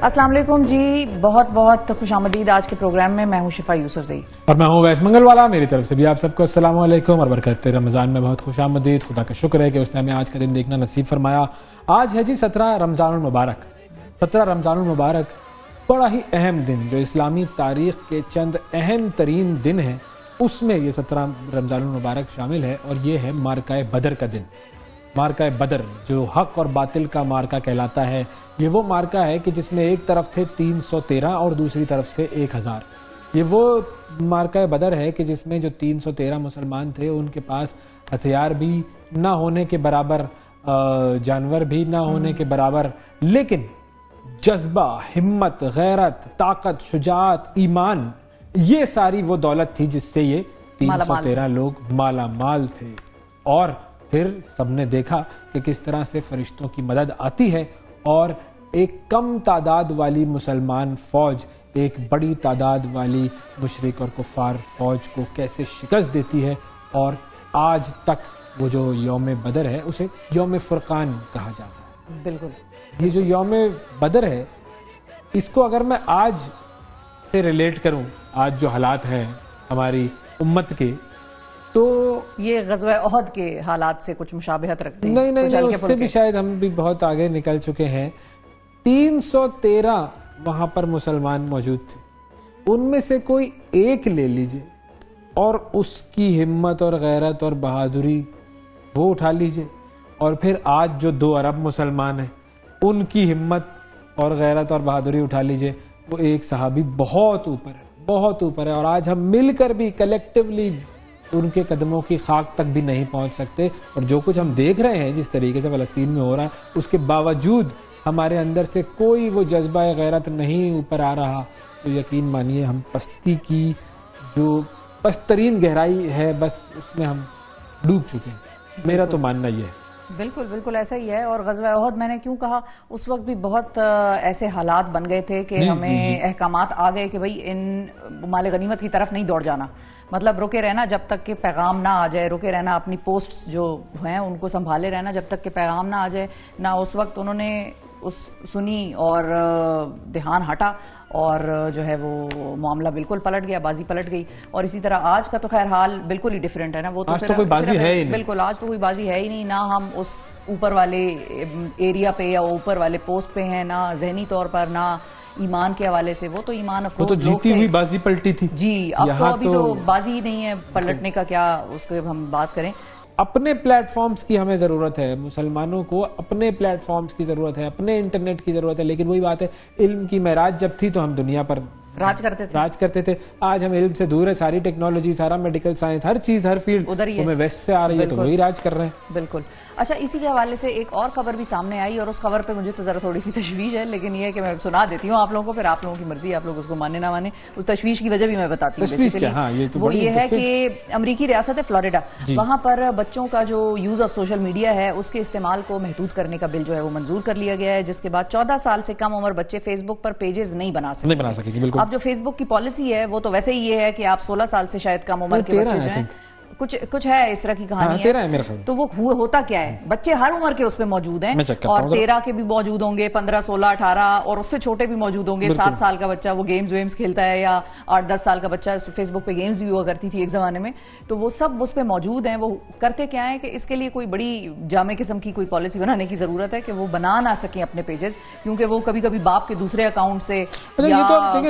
السلام علیکم جی، بہت بہت خوش آمدید آج کے پروگرام میں. میں ہوں شفا یوسف زئی اور میں ہوں ویس منگل والا. میری طرف سے بھی آپ سب کو السلام علیکم اور برکت رمضان میں بہت خوش آمدید. خدا کا شکر ہے کہ اس نے ہمیں آج کا دن دیکھنا نصیب فرمایا. آج ہے جی 17 رمضان المبارک. 17 رمضان المبارک بڑا ہی اہم دن جو اسلامی تاریخ کے چند اہم ترین دن ہیں، اس میں یہ 17 رمضان المبارک شامل ہے. اور یہ ہے مارکہ بدر کا دن. مارکہ بدر جو حق اور باطل کا مارکہ کہلاتا ہے، یہ وہ مارکہ ہے کہ جس میں ایک طرف تھے 313 اور دوسری طرف سے 1000. یہ وہ مارکہ بدر ہے کہ جس میں جو 313 مسلمان تھے ان کے پاس ہتھیار بھی نہ ہونے کے برابر، جانور بھی نہ ہونے کے برابر، لیکن جذبہ، ہمت، غیرت، طاقت، شجاعت، ایمان، یہ ساری وہ دولت تھی جس سے یہ 313 لوگ مالا مال تھے. اور پھر سب نے دیکھا کہ کس طرح سے فرشتوں کی مدد آتی ہے اور ایک کم تعداد والی مسلمان فوج ایک بڑی تعداد والی مشرک اور کفار فوج کو کیسے شکست دیتی ہے. اور آج تک وہ جو یوم بدر ہے اسے یوم فرقان کہا جاتا ہے. بالکل یہ جو یوم بدر ہے، اس کو اگر میں آج سے ریلیٹ کروں، آج جو حالات ہیں ہماری امت کے، تو یہ غزوہ احد کے حالات سے کچھ مشابہت رکھتے ہیں. نہیں اس سے بھی شاید ہم بھی بہت آگے نکل چکے ہیں. 313 وہاں پر مسلمان موجود تھے، ان میں سے کوئی ایک لے لیجئے اور اس کی ہمت اور غیرت اور بہادری وہ اٹھا لیجئے، اور پھر آج جو 2 ارب مسلمان ہیں ان کی ہمت اور غیرت اور بہادری اٹھا لیجئے. وہ ایک صحابی بہت اوپر ہے، بہت اوپر ہے. اور آج ہم مل کر بھی کلیکٹیولی ان کے قدموں کی خاک تک بھی نہیں پہنچ سکتے. اور جو کچھ ہم دیکھ رہے ہیں جس طریقے سے فلسطین میں ہو رہا ہے، اس کے باوجود ہمارے اندر سے کوئی وہ جذبہ غیرت نہیں اوپر آ رہا. تو یقین مانیے ہم پستی کی جو پسترین گہرائی ہے بس اس میں ہم ڈوب چکے ہیں. میرا تو ماننا یہ ہے. بالکل بالکل ایسا ہی ہے. اور غزوہ احد میں نے کیوں کہا، اس وقت بھی بہت ایسے حالات بن گئے تھے کہ ہمیں احکامات آ گئے کہ بھئی ان مال غنیمت کی طرف نہیں دوڑ جانا، مطلب رکے رہنا جب تک کہ پیغام نہ آ جائے، رکے رہنا، اپنی پوسٹس جو ہیں ان کو سنبھالے رہنا جب تک کہ پیغام نہ آ جائے. نہ اس وقت انہوں نے سنی اور دھیان ہٹا اور جو ہے وہ معاملہ بالکل پلٹ گیا، بازی پلٹ گئی. اور اسی طرح آج کا تو خیر حال بالکل ہی ڈیفرنٹ ہے نا. وہ آج تو کوئی بازی ہے ہی نہیں. بالکل آج تو کوئی بازی ہے ہی نہیں. نہ ہم اس اوپر والے ایریا پہ یا اوپر والے پوسٹ پہ ہیں، نہ ذہنی طور پر، نہ ایمان کے حوالے سے. وہ تو ایمان افروز، وہ تو جیتی ہوئی بازی پلٹی تھی. جی اب تو ابھی تو بازی ہی نہیں ہے، پلٹنے کا کیا اس پہ ہم بات کریں. اپنے پلیٹ فارمز کی ہمیں ضرورت ہے، مسلمانوں کو اپنے پلیٹ فارمز کی ضرورت ہے، اپنے انٹرنیٹ کی ضرورت ہے. لیکن وہی بات ہے، علم کی معراج جب تھی تو ہم دنیا پر راج کرتے تھے. آج ہم علم سے دور ہے. ساری ٹیکنالوجی، سارا میڈیکل سائنس، ہر چیز، ہر فیلڈ ہمیں ویسٹ سے آ رہی ہے تو وہی راج کر رہے ہیں. بالکل. اچھا، اسی کے حوالے سے ایک اور خبر بھی سامنے آئی اور اس خبر پہ مجھے تو ذرا تھوڑی سی تشویش ہے، لیکن یہ ہے کہ میں سنا دیتی ہوں آپ لوگوں کو، پھر آپ لوگوں کی مرضی، آپ لوگ اس کو مانے نہ مانے. اس تشویش کی وجہ بھی میں بتاتی ہوں. وہ یہ ہے کہ امریکی ریاست فلوریڈا، وہاں پر بچوں کا جو یوز آف سوشل میڈیا ہے اس کے استعمال کو محدود کرنے کا بل جو ہے وہ منظور کر لیا گیا ہے، جس کے بعد 14 سال سے کم عمر بچے فیس بک پر پیجز نہیں بنا سکتے. اب جو فیس بک کی پالیسی ہے وہ تو ویسے ہی یہ ہے کہ آپ 16 سال سے شاید کم عمر کے بچے جو ہیں، کچھ ہے اس طرح کی کہانی ہے. تو وہ ہوتا کیا ہے، بچے ہر عمر کے اس پہ موجود ہیں، اور 13 کے بھی موجود ہوں گے، 15، 16، 18 اور اس سے چھوٹے بھی موجود ہوں گے. 7 سال کا بچہ وہ گیمز کھیلتا ہے، یا 8-10 سال کا بچہ فیس بک پہ گیمز بھی ہوا کرتی تھی ایک زمانے میں. تو وہ سب اس پہ موجود ہیں. وہ کرتے کیا ہے کہ اس کے لیے کوئی بڑی جامع قسم کی کوئی پالیسی بنانے کی ضرورت ہے کہ وہ بنا نہ سکیں اپنے پیجز، کیونکہ وہ کبھی کبھی باپ کے دوسرے اکاؤنٹ سے یا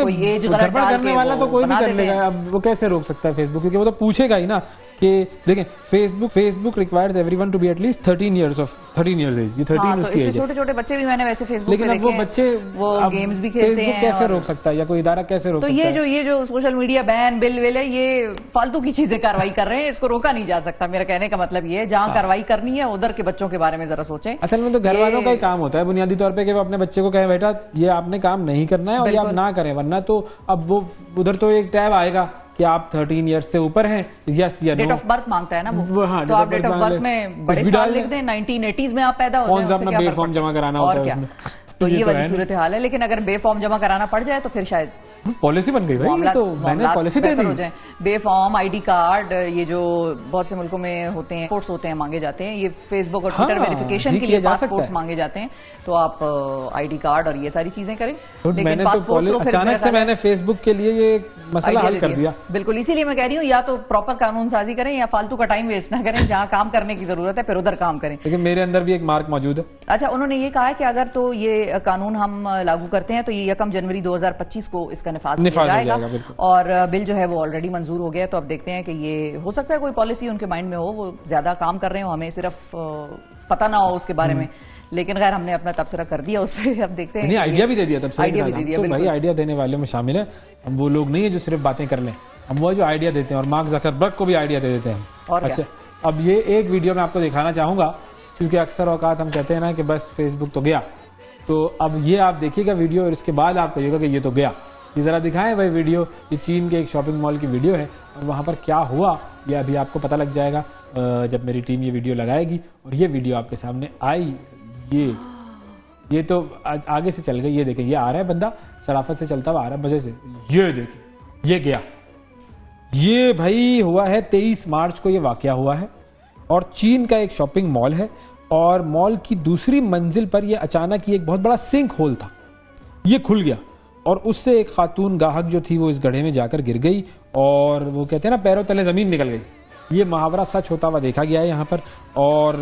کوئی ایج غلط ڈال کے وہ بنا دیتے ہیں. اب وہ کیسے روک سکتا ہے فیس بک، کیونکہ وہ تو پوچھے گا ہی نا کہ دیکھیں Facebook requires everyone to be at least 13 years age. یہ 13 اس کی ایج ہے. چھوٹے چھوٹے بچے بھی میں نے ویسے فیس بک پہ لیکن اب وہ بچے وہ گیمز بھی کھیلتے ہیں. کیسے روک سکتا ہے یا کوئی ادارہ کیسے روک سکتا ہے؟ تو یہ جو سوشل میڈیا بین بل ہے، یہ فالتو کی چیزیں کارروائی کر رہے ہیں، اس کو روکا نہیں جا سکتا. میرا کہنے کا مطلب یہ ہے جہاں کارروائی کرنی ہے ادھر کے بچوں کے بارے میں ذرا سوچیں. اصل میں تو گھر والوں کا ہی کام ہوتا ہے بنیادی طور پہ کہ وہ اپنے بچے کو کہیں بیٹا یہ آپ نے کام نہیں کرنا ہے اور یہ آپ نہ کریں، ورنہ تو اب وہ ادھر تو ایک ٹیب آئے گا کہ آپ 13 ایئرز سے اوپر ہیں، یس یا نو. ڈیٹ آف برتھ مانگتا ہے نا وہ، تو آپ ڈیٹ آف برتھ میں بڑے سال لکھ دیں، 1980s میں آپ پیدا ہوتے ہیں. کون سا اپنا بے فارم جمع کرانا ہوتا ہے اس میں. تو یہ والی صورتحال ہے. لیکن اگر بے فارم جمع کرانا پڑ جائے تو پھر شاید پالیسی بن گئی بھائی, تو میں نے پالیسی دے دی. بے فارم آئی ڈی کارڈ, یہ جو بہت سے ملکوں میں ہوتے ہیں پاسپورٹس ہوتے ہیں مانگے جاتے ہیں, یہ فیس بک اور ٹویٹر ویریفیکیشن کے لیے پاسپورٹس مانگے جاتے ہیں, تو آپ آئی ڈی کارڈ اور یہ ساری چیزیں کریں. میں نے تو اچانک سے میں نے فیس بک کے لیے یہ مسئلہ حل کر دیا. بالکل, اسی لیے میں کہہ رہی ہوں یا تو پراپر قانون سازی کریں یا فالتو کا ٹائم ویسٹ نہ کریں, جہاں کام کرنے کی ضرورت ہے پھر ادھر کام کریں. لیکن میرے اندر بھی ایک مارک موجود ہے. اچھا, انہوں نے یہ کہا ہے کہ اگر تو یہ قانون ہم لاگو کرتے ہیں تو یہ 1 جنوری 2025 کو اس کا نفاذ کیا جائے گا, اور بل جو ہے وہ آلریڈی منظور ہو گیا. تو اب دیکھتے ہیں کہ یہ ہو سکتا ہے کوئی پالیسی ان کے مائنڈ میں ہو, وہ زیادہ کام کر رہے ہوں, ہمیں صرف پتہ نہ ہو اس کے بارے میں, لیکن غیر ہم نے اپنا تبصرہ کر دیا اس پہ. اب دیکھتے ہیں, آئیڈیا بھی دے دیا, تب آئیڈیا بھی دے دیا. بھائی آئیڈیا دینے والے میں شامل ہیں ہم, وہ لوگ نہیں ہیں جو صرف باتیں کر لیں, ہم وہ جو آئیڈیا دیتے ہیں, اور مارک زکربرگ کو بھی آئیڈیا دے دیتے ہیں. اچھا, اب یہ ایک ویڈیو میں آپ کو دکھانا چاہوں گا, کیونکہ اکثر اوقات ہم کہتے ہیں نا کہ بس فیس بک تو گیا, تو اب یہ آپ دیکھیے گا ویڈیو اور اس کے بعد آپ کہیے گا کہ یہ تو گیا. یہ ذرا دکھائیں بھائی ویڈیو, یہ چین کے ایک شاپنگ مال کی ویڈیو ہے, اور وہاں پر کیا ہوا یہ ابھی آپ کو پتہ لگ جائے گا جب میری ٹیم یہ ویڈیو لگائے گی. اور یہ ویڈیو آپ کے سامنے آئی, یہ تو آگے سے چل گئی. یہ دیکھیں, یہ آ رہا ہے بندہ شرافت سے چلتا ہوا آ رہا ہے مزے سے, یہ دیکھیں یہ گیا. یہ بھائی ہوا ہے 23 مارچ کو یہ واقعہ ہوا ہے, اور چین کا ایک شاپنگ مال ہے, اور مال کی دوسری منزل پر یہ اچانک یہ ایک بہت بڑا سنک ہول تھا, یہ کھل گیا, اور اس سے ایک خاتون گاہک جو تھی وہ اس گڑھے میں جا کر گر گئی, اور وہ کہتے ہیں نا پیروں تلے زمین نکل گئی. یہ محاورہ سچ ہوتا ہوا دیکھا گیا ہے یہاں پر. اور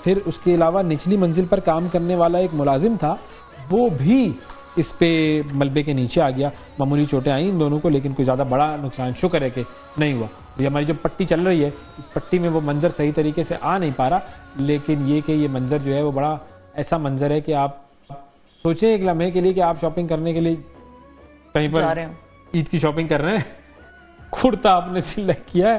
پھر اس کے علاوہ نچلی منزل پر کام کرنے والا ایک ملازم تھا, وہ بھی اس پہ ملبے کے نیچے آ گیا. معمولی چوٹیں آئیں ان دونوں کو, لیکن کوئی زیادہ بڑا نقصان شکر ہے کہ نہیں ہوا. یہ ہماری جو پٹی چل رہی ہے, اس پٹی میں وہ منظر صحیح طریقے سے آ نہیں پا رہا, لیکن یہ کہ یہ منظر جو ہے وہ بڑا ایسا منظر ہے کہ آپ سوچیں ایک لمحے کے لیے کہ آپ شاپنگ کرنے کے لیے کہیں پر عید کی شاپنگ کر رہے ہیں, کرتا آپ نے سلیکٹ کیا ہے,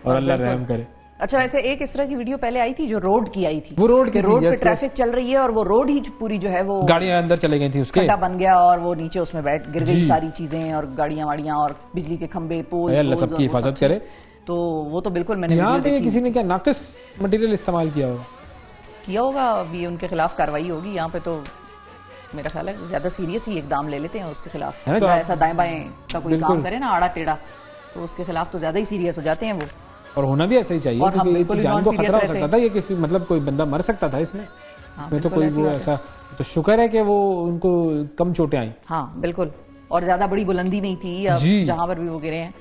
اور اللہ رحم کرے. اچھا, ایسے ایک اس طرح کی ویڈیو پہلے آئی تھی جو روڈ کی آئی تھی, وہ روڈ پہ ٹریفک چل رہی ہے اور وہ روڈ ہی پوری جو ہے وہ گاڑیاں اندر چلے گئی تھی, اس کے کھڈا بن گیا اور وہ نیچے اس میں بیٹھ گر گئی ساری چیزیں, اور گاڑیاں واڑیاں اور بجلی کے کھمبے پول, اللہ سب کی حفاظت کرے. تو وہ تو بالکل میں نے یہاں پہ کسی نے کیا ناقص مٹیریل استعمال کیا ہوگا, ابھی ان کے خلاف کارروائی ہوگی. یہاں پہ تو میرا خیال ہے زیادہ سیریس ہی اقدام لے لیتے ہیں اس کے خلاف, ایسا دائیں بائیں کا کوئی کام کرے نا آڑا ٹیڑھا, تو اس کے خلاف تو زیادہ ہی سیریس ہو جاتے ہیں وہ. اور ہونا بھی ایسا ہی چاہیے, کیونکہ جان کو خطرہ ہو سکتا تھا, یہ کسی مطلب کوئی بندہ مر سکتا تھا اس میں تو کوئی وہ ایسا, تو شکر ہے کہ وہ ان کو کم چوٹیں آئیں. ہاں بالکل, اور زیادہ بڑی بلندی نہیں تھی جہاں پر بھی وہ گرے ہیں,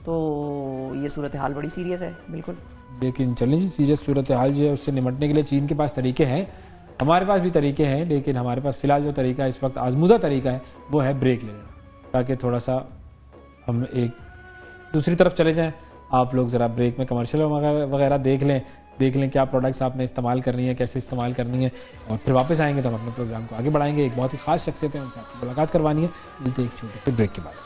تو یہ صورتحال بڑی سیریس ہے بالکل. لیکن چلیں جی, سیریس صورتحال جو ہے اس سے نمٹنے کے لیے چین کے پاس طریقے ہیں, ہمارے پاس بھی طریقے ہیں, لیکن ہمارے پاس فی الحال جو طریقہ اس وقت آزمودہ طریقہ ہے وہ ہے بریک لے لینا, تاکہ تھوڑا سا ہم ایک دوسری طرف چلے جائیں. آپ لوگ ذرا بریک میں کمرشل وغیرہ دیکھ لیں کیا پروڈکٹس آپ نے استعمال کرنی ہے, کیسے استعمال کرنی ہے, اور پھر واپس آئیں گے تو ہم اپنے پروگرام کو آگے بڑھائیں گے. ایک بہت ہی خاص شخصیت ہے, ان سے آپ کی ملاقات کروانی ہے. ملتے ہیں ایک چھوٹے سے بریک کے بعد.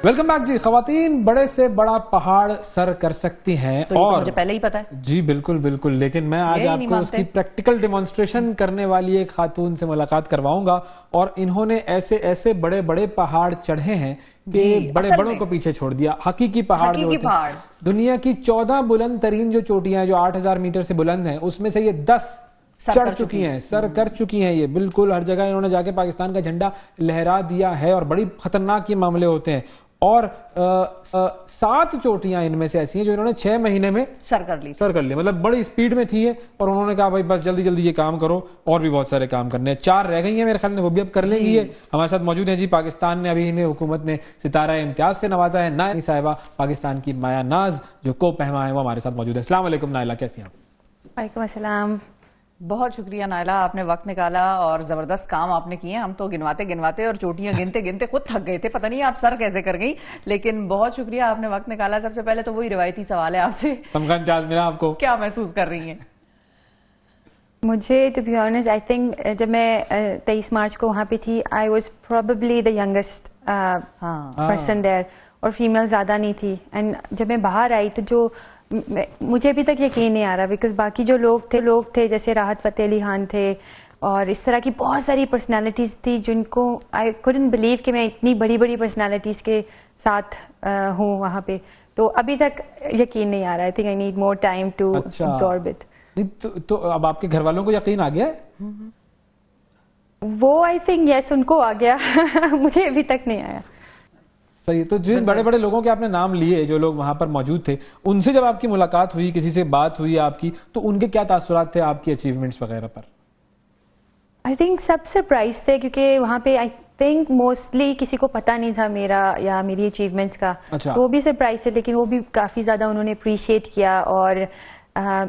ویلکم بیک جی. خواتین بڑے سے بڑا پہاڑ سر کر سکتی ہیں, اور مجھے پہلے ہی پتا ہے جی بالکل بالکل, لیکن میں آج آپ کو اس کی پریکٹیکل ڈیمانسٹریشن کرنے والی ایک خاتون سے ملاقات کرواؤں گا, اور انہوں نے ایسے ایسے بڑے بڑے پہاڑ چڑھے ہیں کہ بڑے بڑوں کو پیچھے چھوڑ دیا. حقیقی پہاڑ جو ہوتے ہیں, دنیا کی 14 بلند ترین جو چوٹیاں ہیں جو 8000 میٹر سے بلند ہیں, اس میں سے یہ 10 چڑھ چکی ہیں, سر کر چکی ہیں. یہ بالکل ہر جگہ انہوں نے جا کے پاکستان کا جھنڈا لہرا دیا ہے, اور بڑی خطرناک یہ معاملے ہوتے ہیں. اور 7 چوٹیاں ان میں سے ایسی ہیں جو انہوں نے 6 مہینے میں سر کر لی, مطلب بڑی اسپیڈ میں تھی, اور انہوں نے کہا بھائی بس جلدی جلدی یہ کام کرو, اور بھی بہت سارے کام کرنے ہیں. 4 رہ گئی ہیں میرے خیال میں, وہ بھی اب کر لیں گی. ہمارے ساتھ موجود ہیں جی, پاکستان نے ابھی انہیں حکومت نے ستارہ امتیاز سے نوازا ہے, نائلہ صاحبہ پاکستان کی مایا ناز جو کو پہما ہے, وہ ہمارے ساتھ موجود ہے. السلام علیکم نائلہ, کیسی ہیں آپ؟ وعلیکم السلام. بہت شکریہ نائلہ, آپ نے وقت نکالا اور زبردست کام آپ نے کیے. ہم تو گنواتے اور چوٹیاں گنتے خود تھک گئے تھے, پتہ نہیں آپ سر کیسے کر گئی, لیکن بہت شکریہ آپ نے وقت نکالا. سب سے پہلے تو وہی روایتی سوال ہے آپ سے, تمغہ امتیاز ملا آپ کو, کیا محسوس کر رہی ہیں؟ مجھے to be honest I think جب میں 23 مارچ کو وہاں پہ تھی, I was probably the youngest person there, اور فیمیل زیادہ نہیں تھی. اینڈ جب میں باہر آئی تو جو مجھے ابھی تک یقین نہیں آ رہا, بیکاز باقی جو لوگ تھے جیسے راحت فتح علی خان تھے, اور اس طرح کی بہت ساری پرسنالٹیز تھی جن کو آئی couldn't believe کہ میں اتنی بڑی بڑی پرسنالٹیز کے ساتھ ہوں وہاں پہ. تو ابھی تک یقین نہیں آ رہا. I think I need more time to absorb it. تو اب آپ کے گھر والوں کو یقین آ گیا ہے؟ وہ آئی تھنک یس ان کو آ گیا, مجھے ابھی تک نہیں آیا. صحیح. تو جن بڑے بڑے لوگوں کے آپ نے نام لیے جو لوگ وہاں پر موجود تھے, ان سے جب آپ کی ملاقات ہوئی, کسی سے بات ہوئی آپ کی, تو ان کے کیا تاثرات تھے آپ کی اچیومنٹس وغیرہ پر؟ آئی تھنک سب سرپرائز تھے کیونکہ وہاں پہ آئی تھنک موسٹلی کسی کو پتہ نہیں تھا میرا یا میری اچیومنٹس کا. وہ بھی سرپرائز تھے لیکن وہ بھی کافی زیادہ انہوں نے اپریشیٹ کیا. اور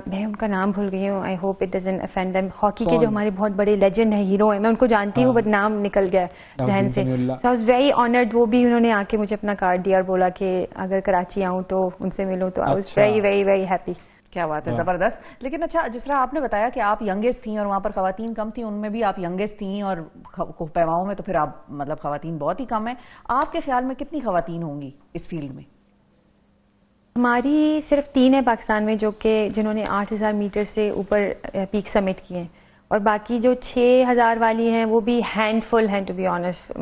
میں ان کا نام بھول گئی ہوں, I hope it doesn't offend them. Hockey کے جو ہمارے بہت بڑے لیجنڈ ہیں, ہیرو ہیں, میں ان کو جانتی ہوں بٹ نام نکل گیا ذہن سے. سو آئی واز ویری آنرڈ. وہ بھی انہوں نے آ کے مجھے اپنا کارڈ دیا اور بولا کہ اگر کراچی آؤں تو ان سے ملوں. تو I was very very very happy. کیا بات ہے, زبردست. لیکن اچھا, جس طرح آپ نے بتایا کہ آپ ینگسٹ تھیں اور وہاں پر خواتین کم تھیں, ان میں بھی آپ ینگسٹ تھیں اور پیماؤں میں تو پھر آپ مطلب خواتین بہت ہی کم ہیں. آپ کے خیال میں کتنی خواتین ہوں گی اس فیلڈ میں؟ ہماری صرف 3 ہیں پاکستان میں جو کہ جنہوں نے 8000 میٹر سے اوپر پیک سمٹ کیے ہیں, اور باقی جو 6000 والی ہیں وہ بھی ہینڈ فل ہیں ٹو بی آنیسٹ.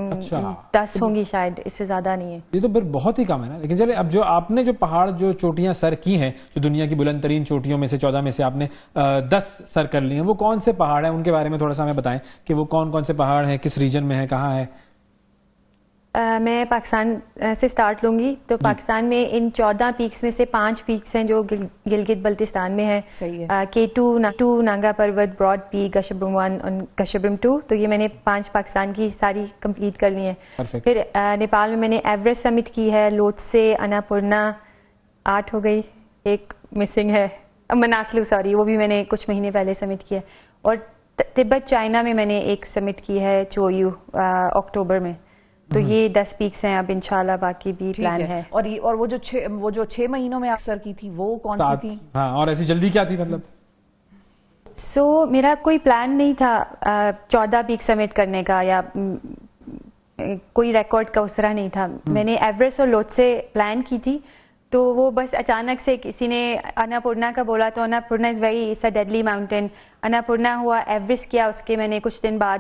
10 ہوں گی شاید, اس سے زیادہ نہیں ہے. یہ تو پھر بہت ہی کم ہے نا. لیکن چلے, اب جو آپ نے جو پہاڑ جو چوٹیاں سر کی ہیں, جو دنیا کی بلند ترین چوٹیوں میں سے 14 میں سے آپ نے 10 سر کر لی ہیں, وہ کون سے پہاڑ ہیں؟ ان کے بارے میں تھوڑا سا ہمیں بتائیں کہ وہ کون کون سے پہاڑ ہیں, کس ریجن میں ہیں, کہاں ہے؟ میں پاکستان سے سٹارٹ لوں گی. تو پاکستان میں ان 14 پیکس میں سے 5 پیکس ہیں جو گلگت بلتستان میں ہیں. K2 نانگا پروت, براڈ پیک, کشبرم 1 اور کشبرم 2. تو یہ میں نے 5 پاکستان کی ساری کمپلیٹ کر لی ہیں. پھر نیپال میں میں نے ایوریسٹ سمٹ کی ہے, لوٹسے, اناپورنا 8 ہو گئی, ایک مسنگ ہے, مناسلو سوری, وہ بھی میں نے کچھ مہینے پہلے سمٹ کیا. اور تبت چائنا میں میں نے ایک سمٹ کی ہے, چویو, اکتوبر میں. تو یہ 10 پیکس ہیں. اب انشاءاللہ باقی بھی پلان ہے. اور وہ جو 6 مہینوں میں اکثر کی تھی وہ کون سی تھی؟ ہاں, اور ایسی جلدی کیا تھی مطلب؟ سو میرا کوئی پلان نہیں تھا 14 پیک سمٹ کرنے کا, یا کوئی ریکارڈ کا اس طرح نہیں تھا. میں نے ایوریسٹ اور لوٹسے پلان کی تھی, تو وہ بس اچانک سے کسی نے اناپورنا کا بولا. تو Annapurna is very it's a deadly mountain. Annapurna ہوا, ایوریسٹ کیا, اس کے میں نے کچھ دن بعد,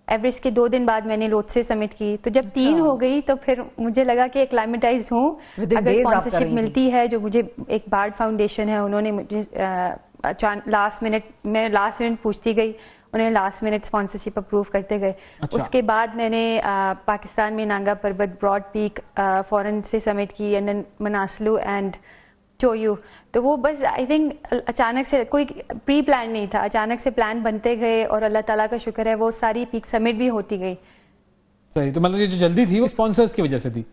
ایوریسٹ کے 2 دن بعد میں نے لوٹسے سمٹ کی. تو جب 3 ہو گئی تو پھر مجھے لگا کہ ایکلائمیٹائز ہوں. اگر اسپانسرشپ ملتی ہے, جو مجھے ایک بارڈ فاؤنڈیشن ہے, انہوں نے مجھے لاسٹ منٹ پوچھتی گئی, انہیں لاسٹ منٹ اسپانسرشپ اپروو کرتے گئے. اس کے بعد میں نے پاکستان میں نانگا پربت, براڈ پیک فورن سے سمٹ کی, اینڈ دین مناسلو اینڈ چویو. تو وہ بس آئی تھنک اچانک سے, کوئی پری پلان نہیں تھا, اچانک سے پلان بنتے گئے, اور اللہ تعالیٰ کا شکر ہے وہ ساری پیک سمٹ بھی ہوتی گئی. صحیح. تو مطلب یہ جو جلدی تھی وہ اسپانسرز کی وجہ سے تھی؟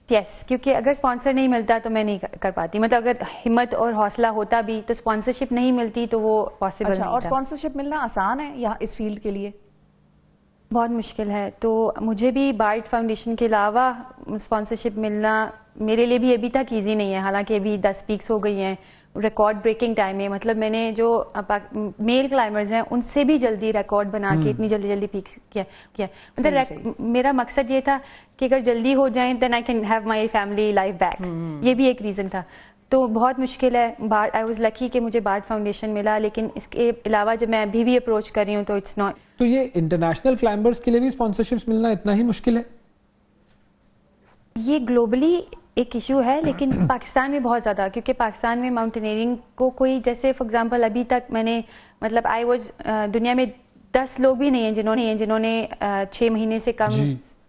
یس, کیونکہ اگر اسپانسر نہیں ملتا تو میں نہیں کر پاتی. مطلب اگر ہمت اور حوصلہ ہوتا بھی تو اسپانسرشپ نہیں ملتی تو وہ پاسبل نہیں تھا. اور اسپانسرشپ ملنا آسان ہے یہاں اس فیلڈ کے لیے؟ بہت مشکل ہے. تو مجھے بھی بارڈ فاؤنڈیشن کے علاوہ اسپانسرشپ ملنا میرے لیے بھی ابھی تک ایزی نہیں ہے. حالانکہ ابھی 10 پیکس ہو گئی ہیں, ریکارڈ بریکنگ ٹائم ہے. مطلب میں نے جو میل کلائمبرز ہیں ان سے بھی جلدی ریکارڈ بنا کے اتنی جلدی پیکس کیا. مطلب میرا مقصد یہ تھا کہ اگر جلدی ہو جائیں then I can have my family life back. یہ بھی ایک ریزن تھا. تو بہت مشکل ہے. آئی واز لکی کہ مجھے بارڈ فاؤنڈیشن ملا, لیکن اس کے علاوہ جب میں ابھی بھی اپروچ کر رہی ہوں تو اٹس ناٹ. تو یہ انٹرنیشنل کلائمبرز کے لیے بھی اسپانسرشپس ملنا اتنا ہی مشکل ہے؟ یہ گلوبلی ایک ایشو ہے, لیکن پاکستان میں بہت زیادہ, کیونکہ پاکستان میں ماؤنٹینئرنگ کو کوئی, جیسے فار ایگزامپل ابھی تک میں نے مطلب آئی واز دنیا میں 10 لوگ بھی نہیں ہیں جنہوں نے 6 مہینے سے کم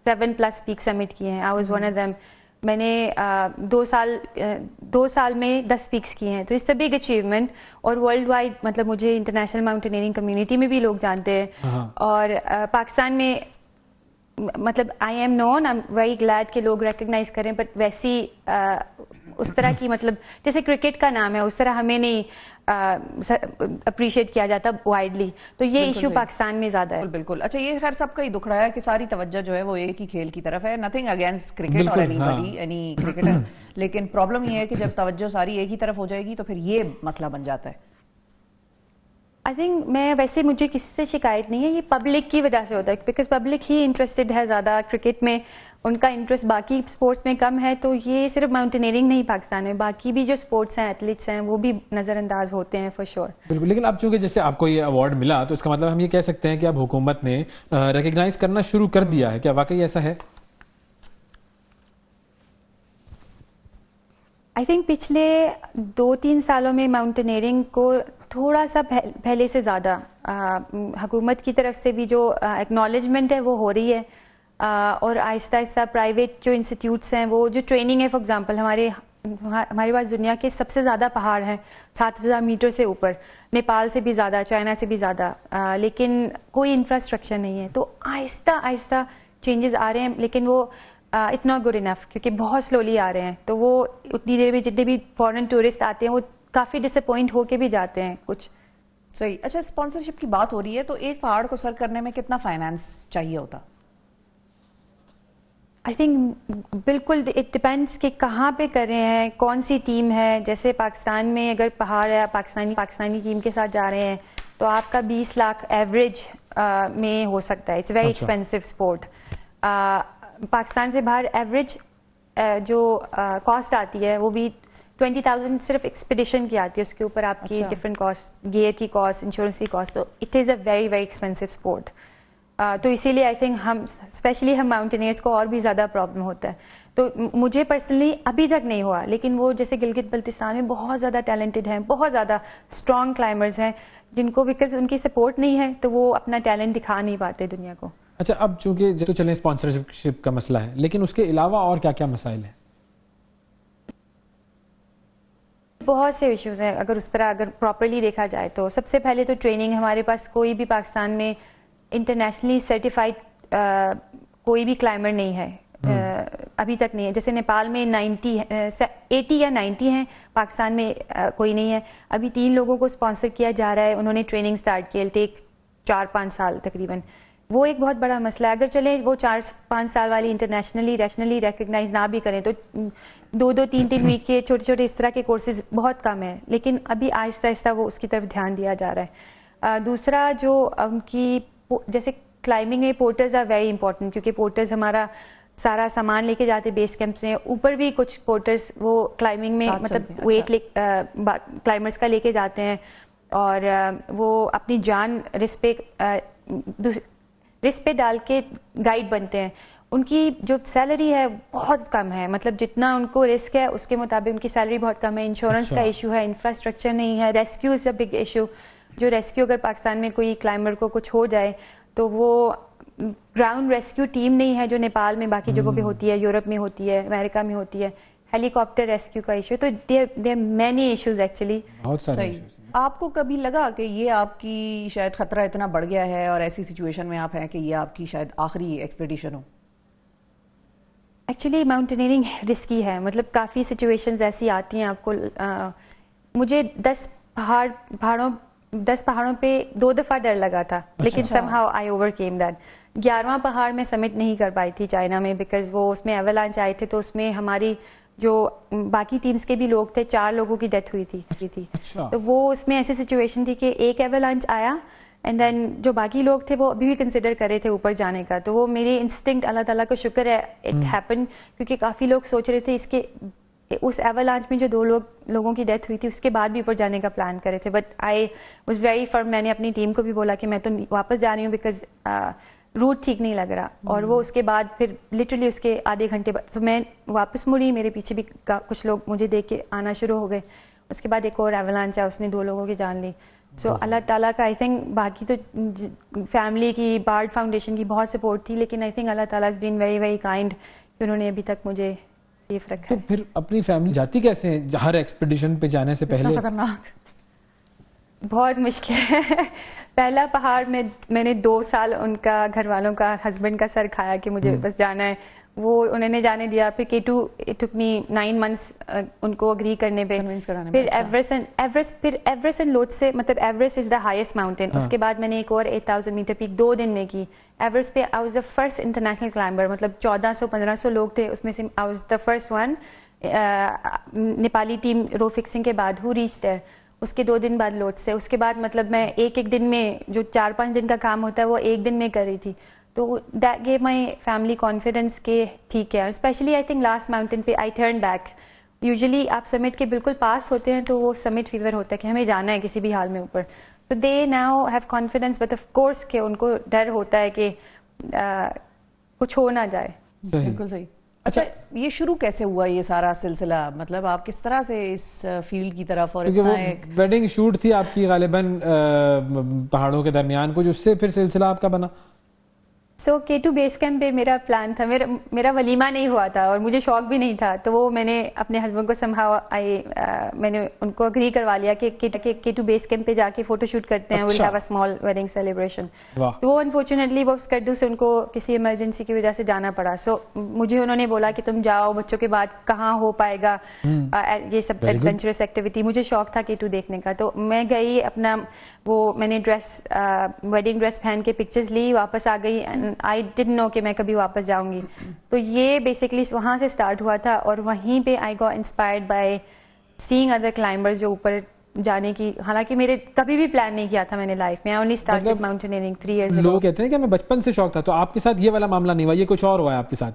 7+ پیک سمٹ کیے ہیں. I was one of them. میں نے 2 سال میں 10 پیکس کیے ہیں. تو اس سے بگ اچیومنٹ, اور ورلڈ وائڈ مطلب مجھے انٹرنیشنل ماؤنٹینئرنگ کمیونٹی میں بھی لوگ جانتے ہیں. اور پاکستان میں مطلب I am known, I am very glad کہ لوگ ریکگنائز کریں, بٹ ویسی اس طرح کی مطلب جیسے کرکٹ کا نام ہے اس طرح ہمیں نہیں اپریشیٹ کیا جاتا وائڈلی. تو یہ ایشو پاکستان میں زیادہ ہے. بالکل. اچھا, یہ خیر سب کا ہی دکھ رہا ہے کہ ساری توجہ جو ہے وہ ایک ہی کھیل کی طرف ہے. نتھنگ اگینسٹ کرکٹ اور اینی کرکٹر, لیکن پرابلم یہ ہے کہ جب توجہ ساری ایک ہی طرف ہو جائے گی تو پھر یہ مسئلہ بن جاتا ہے. آئی تھنک میں ویسے مجھے کسی سے شکایت نہیں ہے, یہ پبلک کی وجہ سے ہوتا ہے, بیکاز پبلک ہی انٹرسٹڈ ہے زیادہ کرکٹ میں, ان کا انٹرسٹ باقی اسپورٹس میں کم ہے. تو یہ صرف ماؤنٹینئرنگ نہیں پاکستان میں, باقی بھی جو اسپورٹس ہیں, ایتھلیٹس ہیں, وہ بھی نظر انداز ہوتے ہیں فور شیور. بالکل, لیکن اب چونکہ جیسے آپ کو یہ ایوارڈ ملا تو اس کا مطلب ہم یہ کہہ سکتے ہیں کہ اب حکومت نے ریکگنائز کرنا شروع کر دیا ہے, کیا واقعی ایسا ہے؟ آئی تھنک پچھلے 2-3 سالوں میں ماؤنٹینئرنگ کو تھوڑا سا پہلے سے زیادہ حکومت کی طرف سے بھی جو ایکنالجمنٹ ہے وہ ہو رہی ہے, اور آہستہ آہستہ پرائیویٹ جو انسٹیٹیوٹس ہیں وہ جو ٹریننگ ہے, فار ایگزامپل ہمارے پاس دنیا کے سب سے زیادہ پہاڑ ہیں 7000 میٹر سے اوپر, نیپال سے بھی زیادہ, چائنا سے بھی زیادہ, لیکن کوئی انفراسٹرکچر نہیں ہے. تو آہستہ آہستہ چینجز آ رہے ہیں, لیکن وہ اٹس ناٹ گڈ انف, کیونکہ بہت سلولی آ رہے ہیں. تو وہ اتنی دیر میں جتنے بھی فورن ٹورسٹ آتے ہیں وہ کافی ڈس اپوائنٹ ہو کے بھی جاتے ہیں کچھ. صحیح. اچھا, اسپانسرشپ کی بات ہو رہی ہے تو ایک پہاڑ کو سر کرنے میں کتنا فائنانس چاہیے ہوتا؟ آئی تھنک بالکل اٹ ڈپینڈس کہ کہاں پہ کر رہے ہیں, کون سی ٹیم ہے. جیسے پاکستان میں اگر پہاڑ ہے, پاکستانی ٹیم کے ساتھ جا رہے ہیں تو آپ کا 20 لاکھ ایوریج میں ہو سکتا ہے. It's very expensive sport. Pakistan سے باہر ایوریج جو کاسٹ آتی ہے وہ بھی 20,000 صرف ایکسپیڈیشن کی آتی ہے, اس کے اوپر آپ کی ڈفرینٹ کاسٹ, گیئر کی کاسٹ, انشورنس کی کاسٹ. تو it is a very very expensive sport. تو اسی لیے آئی تھنک ہم اسپیشلی ہم ماؤنٹینئرس کو اور بھی زیادہ پرابلم ہوتا ہے. تو مجھے پرسنلی ابھی تک نہیں ہوا, لیکن وہ جیسے گلگت بلتستان میں بہت زیادہ ٹیلنٹڈ ہیں, بہت زیادہ اسٹرانگ کلائمبرز ہیں, جن کو بیکاز ان کی سپورٹ نہیں ہے تو وہ اپنا ٹیلنٹ دکھا نہیں پاتے دنیا کو. اچھا, اب چونکہ تو چلیں اسپانسرشپ کا مسئلہ ہے, لیکن اس کے علاوہ اور کیا کیا مسائل ہیں؟ بہت سے ایشوز ہیں. اگر پراپرلی دیکھا جائے تو سب سے پہلے تو ٹریننگ. ہمارے پاس کوئی بھی پاکستان میں انٹرنیشنلی سرٹیفائڈ کوئی بھی کلائمبر نہیں ہے, ابھی تک نہیں ہے. جیسے نیپال میں 80 یا 90 ہیں, پاکستان میں کوئی نہیں ہے. ابھی 3 لوگوں کو اسپانسر کیا جا رہا ہے, انہوں نے ٹریننگ سٹارٹ کی, ٹیک 4-5 سال تقریباً. وہ ایک بہت بڑا مسئلہ ہے. اگر چلیں وہ 4-5 سال والی انٹرنیشنلی ریشنلی ریکگنائز نہ بھی کریں تو 2-3 ویک کے چھوٹے چھوٹے اس طرح کے کورسز بہت کم ہیں, لیکن ابھی آہستہ آہستہ وہ اس کی طرف دھیان دیا جا رہا ہے. دوسرا جو ان کی جیسے کلائمبنگ میں پورٹرز آر ویری امپورٹنٹ, کیونکہ پورٹرز ہمارا سارا سامان لے کے جاتے بیس کیمپس میں. اوپر بھی کچھ پورٹرز وہ کلائمبنگ میں مطلب ویٹ کلائمبرز کا لے کے جاتے ہیں, اور وہ اپنی جان رسک پہ ڈال کے گائیڈ بنتے ہیں. ان کی جو سیلری ہے بہت کم ہے, مطلب جتنا ان کو رسک ہے اس کے مطابق ان کی سیلری بہت کم ہے. انشورنس کا ایشو ہے, انفراسٹرکچر نہیں ہے, rescue is a big issue. جو ریسکیو اگر پاکستان میں کوئی کلائمبر کو کچھ ہو جائے تو وہ گراؤنڈ ریسکیو ٹیم نہیں ہے جو نیپال میں باقی جگہوں پہ ہوتی ہے, یورپ میں ہوتی ہے, امریکہ میں ہوتی ہے. ہیلی کاپٹر ریسکیو کا ایشو. تو دیر مینی ایشوز ایکچولی. بہت سارے ایشوز. آپ کو کبھی لگا کہ یہ آپ کی شاید خطرہ اتنا بڑھ گیا ہے اور ایسی سچویشن میں آپ ہیں کہ یہ آپ کی شاید آخری ایکسپیڈیشن ہو؟ ایکچولی ماؤنٹینئرنگ رسکی ہے, مطلب کافی سچویشنز ایسی آتی ہیں آپ کو. مجھے 10 پہاڑوں پہ 2 دفعہ ڈر لگا تھا, لیکن somehow I overcame that. 11واں پہاڑ میں سمٹ نہیں کر پائی تھی چائنا میں, بیکاز وہ اس میں ایولانچ آئے تھے, تو اس میں ہماری جو باقی ٹیمز کے بھی لوگ تھے 4 لوگوں کی ڈیتھ ہوئی تھی. تو وہ اس میں ایسی سچویشن تھی کہ ایک ایولانچ آیا اینڈ دین جو باقی لوگ تھے وہ ابھی بھی کنسیڈر کر رہے تھے اوپر جانے کا. تو وہ میری انسٹنکٹ, اللہ تعالیٰ کا شکر ہے اٹ ہیپن, کیونکہ کافی لوگ سوچ رہے تھے اس ایولانچ میں جو 2 لوگوں کی ڈیتھ ہوئی تھی اس کے بعد بھی اوپر جانے کا پلان کر رہے تھے. But I was very firm. میں نے اپنی ٹیم کو بھی بولا کہ میں تو واپس جا رہی ہوں بیکاز روٹ ٹھیک نہیں لگ رہا. اور وہ اس کے بعد پھر لٹرلی اس کے آدھے گھنٹے بعد میں واپس مڑی, میرے پیچھے بھی کچھ لوگ مجھے دیکھ کے آنا شروع ہو گئے. اس کے بعد ایک اور ایولانچ ہے, اس نے 2 لوگوں کی جان لی. سو اللہ تعالیٰ کا آئی تھنک, باقی تو فیملی کی, بارڈ فاؤنڈیشن کی بہت سپورٹ تھی, لیکن آئی تھنک اللہ تعالیٰ از بین ویری ویری کائنڈ کہ انہوں نے ابھی تک مجھے سیف رکھا. تو پھر اپنی فیملی جاتی کیسے ہیں ہر ایکسپیڈیشن پہ جانے سے پہلے؟ خطرناک, بہت مشکل ہے. پہلا پہاڑ میں نے 2 سال ان کا, گھر والوں کا, ہسبینڈ کا سر کھایا کہ مجھے بس جانا ہے. وہ انہوں نے جانے دیا. پھر K2 it took me 9 months ان کو اگری کرنے پہ. پھر ایوریسٹ اینڈ لوتھ سے, مطلب Everest is the highest mountain. اس کے بعد میں نے ایک اور 8000 میٹر پیک 2 دن میں کی. ایوریسٹ پہ I was the first international climber, مطلب 1400-1500 لوگ تھے, اس میں سے I was the first one. Nepali team row fixing کے بعد ہو ریچ دیر. اس کے 2 دن بعد لوٹ سے. اس کے بعد مطلب میں ایک دن میں جو 4-5 دن کا کام ہوتا ہے وہ 1 دن میں کر رہی تھی. تو that gave my family confidence کہ ٹھیک ہے. Specially I think last mountain پہ آئی ٹرن بیک. یوزلی آپ سمٹ کے بالکل پاس ہوتے ہیں تو وہ سمٹ فیور ہوتا ہے کہ ہمیں جانا ہے کسی بھی حال میں اوپر. So they now have confidence, but of course کہ ان کو ڈر ہوتا ہے کہ کچھ ہو نہ جائے. بالکل صحیح. اچھا یہ شروع کیسے ہوا یہ سارا سلسلہ, مطلب آپ کس طرح سے اس فیلڈ کی طرف, اور اتنا ایک ویڈنگ شوٹ تھی آپ کی غالباً پہاڑوں کے درمیان کچھ, اس سے پھر سلسلہ آپ کا بنا؟ سو K2 بیس کیمپ پہ میرا پلان تھا, میرا ولیمہ نہیں ہوا تھا اور مجھے شوق بھی نہیں تھا, تو وہ میں نے اپنے ہسبینڈ کو میں نے ان کو اگری کروا لیا کہ K2 بیس کیمپ پہ جا کے فوٹو شوٹ کرتے ہیں, we'll have a small wedding celebration. تو وہ انفارچونیٹلی وہ اسکیڈول سے ان کو کسی ایمرجنسی کی وجہ سے جانا پڑا. سو مجھے انہوں نے بولا کہ تم جاؤ, بچوں کے بعد کہاں ہو پائے گا یہ سب ایڈونچرس ایکٹیویٹی. مجھے شوق تھا K2 دیکھنے کا, تو میں گئی اپنا وہ میں نے ویڈنگ ڈریس پہن کے پکچرز لی, واپس آ گئی. I didn't know کہ میں کبھی واپس جاؤں گی. تو یہ بیسکلی وہاں سے اسٹارٹ ہوا تھا, اور وہیں پہ I got inspired by seeing other climbers جو اوپر جانے کی, حالانکہ میرے کبھی بھی پلان نہیں کیا تھا میں نے لائف میں. I only started mountaineering 3 years ago. لوگ کہتے ہیں کہ ہمیں بچپن سے شوق تھا, تو آپ کے ساتھ یہ والا معاملہ نہیں ہوا, یہ کچھ اور ہوا ہے آپ کے ساتھ؟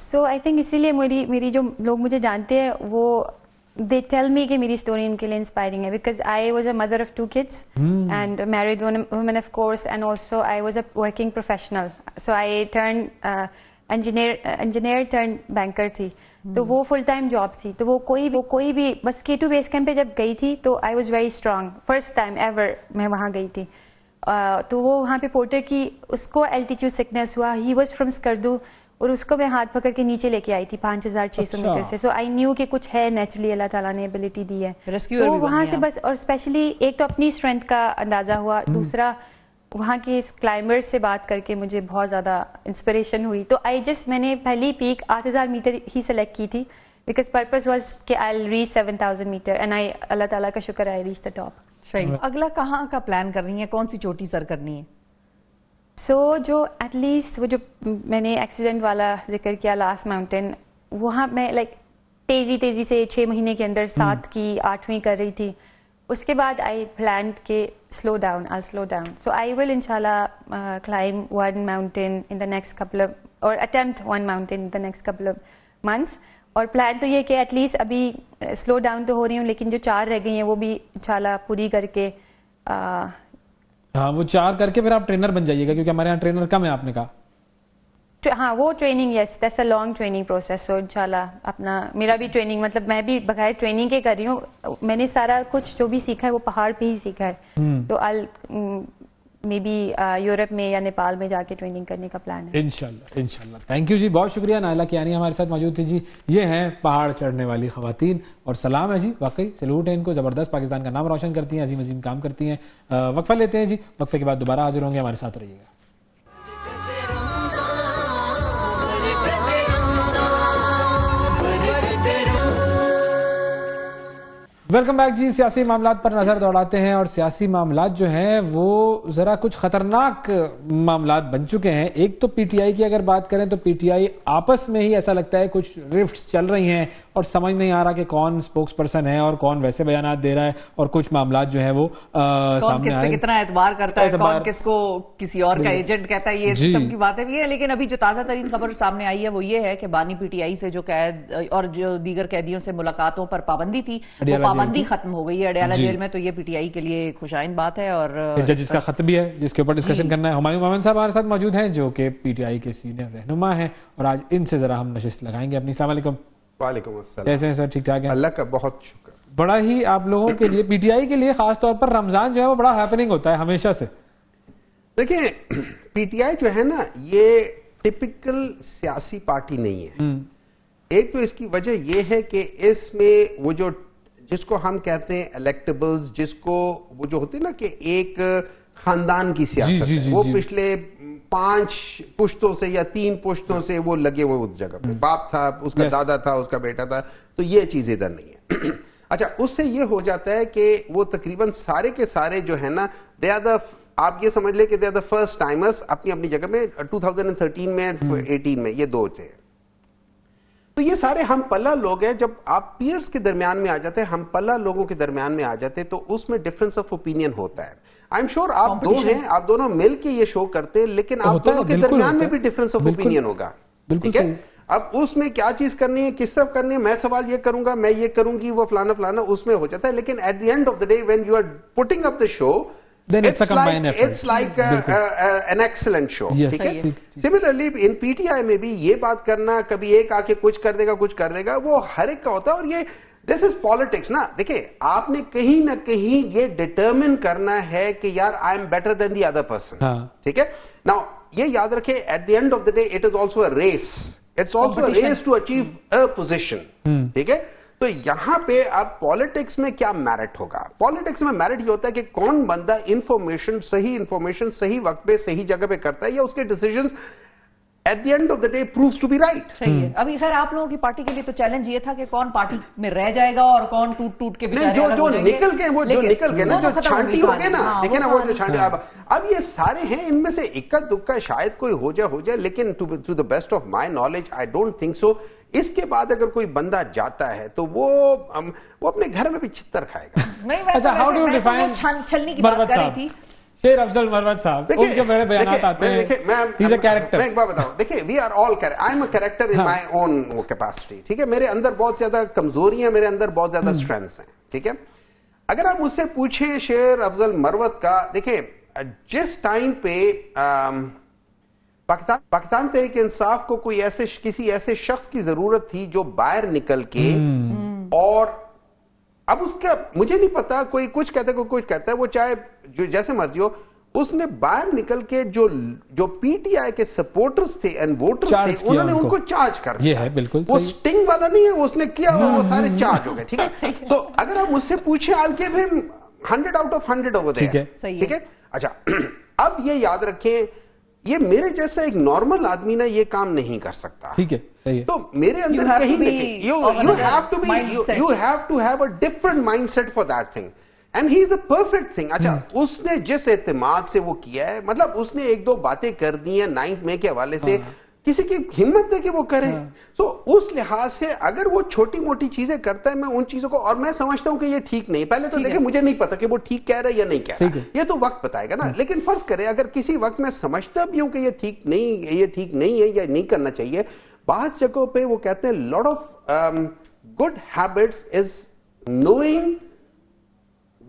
So I think اسی لیے میری جو لوگ مجھے جانتے ہیں وہ they tell me کہ میری اسٹوری ان کے لیے انسپائرنگ ہے, because I was a mother of 2 kids and a married woman of course, and also I was a working professional. So I turned engineer turned banker تھی, تو وہ full time job تھی. تو وہ کوئی بھی بس K2 بیس کیمپ پہ جب گئی تھی تو I was very strong, first time ever میں وہاں گئی تھی. تو وہ وہاں پہ پورٹر کی اس کو الٹیٹیوڈ سکنس ہوا, he was from اسکردو, اور اس کو میں ہاتھ پکڑ کے نیچے لے کے آئی تھی 5600 میٹر سے. سو آئی نیو کہ کچھ ہے نیچرلی, اللہ تعالیٰ نے ایبلٹی دی ہے. تو وہاں سے بس, اور اسپیشلی ایک تو اپنی اسٹرینتھ کا اندازہ ہوا, دوسرا وہاں کے کلائمبر سے بات کر کے مجھے بہت زیادہ انسپریشن ہوئی. تو میں نے پہلی پیک 8000 میٹر ہی سلیکٹ کی تھی, بیکاز پرپز واز کہ آئی ول ریچ 7000 میٹر, اینڈ اللہ تعالیٰ کا شکر آئی ریچ دا ٹاپ. صحیح. اگلا کہاں کا پلان کر رہی ہیں, کون سی چوٹی سر کرنی ہے؟ سو جو ایٹ لیسٹ وہ جو میں نے ایکسیڈنٹ والا ذکر کیا لاسٹ ماؤنٹین, وہاں میں لائک تیزی سے 6 مہینے کے اندر 7 کی 8ویں کر رہی تھی. اس کے بعد آئی پلانڈ کہ سلو ڈاؤن. سو آئی ول انشاءاللہ climb 1 mountain in the next couple of, or attempt 1 mountain in the next couple of months. اور پلان تو یہ کہ ایٹ لیسٹ ابھی سلو ڈاؤن تو ہو رہی ہوں, لیکن جو 4 رہ گئی ہیں وہ بھی انشاءاللہ پوری کر کے. ہاں وہ 4 کر کے پھر آپ ٹرینر بن جائیے گا, کیونکہ ہمارے یہاں ٹرینر کم ہے آپ نے کہا. ہاں وہ training, yes that's a long training process. So انشاءاللہ اپنا میرا بھی ٹریننگ, مطلب میں بھی بغیر ٹریننگ کے کر رہی ہوں. میں نے سارا کچھ جو بھی سیکھا ہے وہ پہاڑ پہ ہی سیکھا ہے. تو مے بی یورپ میں یا نیپال میں جا کے ٹریننگ کرنے کا پلان ہے انشاءاللہ. تھینک یو جی, بہت شکریہ. نائلہ کیانی ہمارے ساتھ موجود تھی جی. یہ ہیں پہاڑ چڑھنے والی خواتین, اور سلام ہے جی, واقعی سلوٹ ہے ان کو. زبردست پاکستان کا نام روشن کرتی ہیں, عظیم کام کرتی ہیں. وقفہ لیتے ہیں جی, وقفے کے بعد دوبارہ حاضر ہوں گے, ہمارے ساتھ رہیے گا. ویلکم بیک جی. سیاسی معاملات پر نظر دوڑاتے ہیں, اور سیاسی معاملات جو ہیں وہ ذرا کچھ خطرناک معاملات بن چکے ہیں. ایک تو پی ٹی آئی کی اگر بات کریں تو پی ٹی آئی آپس میں ہی ایسا لگتا ہے کچھ رفٹس چل رہی ہیں, اور سمجھ نہیں آ رہا کہ کون اسپوکس پرسن ہے اور کون ویسے بیانات دے رہا ہے, اور کچھ معاملات جو ہیں وہ سامنے آئے, کتنا اعتبار کرتا ہے, کون کس کو کسی اور کا ایجنٹ کہتا ہے, یہ سب کی باتیں بھی ہیں. لیکن ابھی جو تازہ ترین خبر سامنے آئی ہے وہ یہ ہے کہ بانی پی ٹی آئی سے جو قید اور جو دیگر قیدیوں سے ملاقاتوں پر پابندی تھی, وہ پابندی ختم ہو گئی ہے اڈیالہ جیل میں. تو یہ پی ٹی آئی کے لیے خوشائن بات ہے. اور جس کا خط بھی ہے جس کے اوپر ڈسکشن کرنا ہے, ہمایوں مومن صاحب ہمارے ساتھ موجود ہیں جو کہ پی ٹی آئی کے سینئر رہنما ہیں, اور آج ان سے ذرا ہم نشست لگائیں گے اپنی. السلام علیکم. وعلیکم السلام. کیسے ہیں سر؟ ٹھیک ٹھاک ہیں, اللہ کا بہت شکر. بڑا ہی آپ لوگوں کے لیے پی ٹی آئی کے لیے خاص طور پر رمضان جو ہے وہ بڑا ہیپننگ ہوتا ہے ہمیشہ سے. دیکھیں پی ٹی آئی جو ہے نا, یہ ٹپکل سیاسی پارٹی نہیں ہے. ایک تو اس کی وجہ یہ ہے کہ اس میں وہ جو جس کو ہم کہتے ہیں الیکٹیبلز, جس کو وہ جو ہوتے ہیں نا کہ ایک خاندان کی سیاست ہے, وہ پچھلے 5 پشتوں سے یا 3 پشتوں سے وہ لگے ہوئے اس جگہ پہ. باپ تھا, اس کا دادا تھا, اس کا بیٹا تھا, تو یہ چیز ادھر نہیں ہے. اچھا, اس سے یہ ہو جاتا ہے کہ وہ تقریباً سارے کے سارے جو ہے نا, آپ یہ سمجھ لیں کہ they are the first timers اپنی اپنی جگہ میں. 2013 میں 18 میں یہ 2 تھے. تو یہ سارے ہم پلہ لوگ ہیں. جب آپ پیئرز کے درمیان میں آ جاتے ہیں, ہم پلہ لوگوں کے درمیان میں آ جاتے ہیں, تو اس میں ڈفرنس آف اوپینین ہوتا ہے. آئی ایم شیور آپ دو ہیں, آپ دونوں مل کے یہ شو کرتے ہیں, لیکن آپ دونوں کے درمیان میں بھی ڈفرنس آف اوپینین ہوگا. ٹھیک ہے, اب اس میں کیا چیز کرنی ہے, کس طرف کرنی ہے, میں سوال یہ کروں گا, میں یہ کروں گی, وہ فلانا فلانا, اس میں ہو جاتا ہے. لیکن at the end of the day when you are putting up the show, it's like an excellent show. ٹھیک ہے. Similarly in PTI میں بھی یہ بات کرنا, کبھی ایک آ کے کچھ کر دے گا, وہ ہر ایک کا ہوتا ہے. اور یہ this is politics نا. دیکھیں, آپ نے کہیں نہ کہیں یہ ڈٹرمن کرنا ہے کہ یار I am better than the other person. ٹھیک ہے. Now یہ یاد رکھیں, at the end of the day it is also a race. It's also a race to achieve a position. ٹھیک ہے. تو یہاں پہ اب پالیٹکس میں کیا میرٹ ہوگا. پالیٹکس میں میرٹ یہ ہوتا ہے کہ کون بندہ انفارمیشن صحیح وقت پہ صحیح جگہ پہ کرتا ہے, یا اس کے decisions at the end of the day proves to be right. صحیح ہے. ابھی خیر آپ لوگوں کی پارٹی کے لیے تو چیلنج یہ تھا کہ کون پارٹی میں رہ جائے گا اور کون ٹوٹ کے جو نکل گئے نا, جو چھانٹی ہو گئے نا, دیکھیں نا وہ جو چھانٹی, اب یہ سارے ہیں, ان میں سے اکا دکا شاید کوئی ہو جائے, لیکن to the best of my knowledge I don't think so. اس کے بعد اگر کوئی بندہ جاتا ہے تو وہ اپنے گھر میں بھی چھتر کھائے گا. ہاؤ ڈو یو ڈیفائن چھلنی کی بات کر رہی تھی شیر افضل مروت صاحب, ان کے بڑے بیانات آتے ہیں, ہی از اے کیریکٹر. میں ایک بات بتاؤں, دیکھیں we are all I am a character in my own capacity. ٹھیک ہے, میرے اندر بہت زیادہ کمزوریاں, میرے اندر بہت زیادہ اسٹرینتھس ہیں. ٹھیک ہے. اگر آپ مجھ سے پوچھیں شیر افضل مروت کا, دیکھیں جس ٹائم پہ پاکستان تحریک انصاف کو کوئی کسی ایسے شخص کی ضرورت تھی جو باہر نکل کے, اور اب اس کا مجھے نہیں پتا, کوئی کچھ کہتا ہے, کوئی کچھ کہتا ہے, وہ چاہے جو جیسے مرضی ہو, اس نے باہر نکل کے جو پی ٹی آئی کے سپورٹرز تھے اینڈ ووٹرز تھے, انہوں نے ان کو چارج کر دیا. یہ ہے بالکل وہ سٹنگ والا نہیں ہے, اس نے کیا اور وہ سارے چارج ہو گئے. ٹھیک ہے. تو اگر آپ مجھ سے پوچھیں I'll give him 100 out of 100 over there. ٹھیک ہے. اچھا, اب یہ یاد رکھیں, یہ میرے جیسا ایک نارمل آدمی نا یہ کام نہیں کر سکتا. ٹھیک ہے, تو میرے اندر کہیں نہ کہیں you have to have a different mindset for that thing, and he is a perfect thing. اچھا, اس نے جس اعتماد سے وہ کیا ہے, مطلب اس نے ایک دو باتیں کر دی ہیں 9th مئی کے حوالے سے, کسی کی ہمت ہے کہ وہ کرے. تو اس لحاظ سے اگر وہ چھوٹی موٹی چیزیں کرتا ہے, میں ان چیزوں کو, اور میں سمجھتا ہوں کہ یہ ٹھیک نہیں. پہلے تو دیکھیں مجھے نہیں پتا کہ وہ ٹھیک کہہ رہا ہے یا نہیں کہہ رہا, یہ تو وقت بتائے گا نا. لیکن فرض کرے اگر کسی وقت میں سمجھتا بھی ہوں کہ یہ ٹھیک نہیں ہے یا نہیں کرنا چاہیے, بعض جگہوں پہ وہ کہتے ہیں lot of good habits is knowing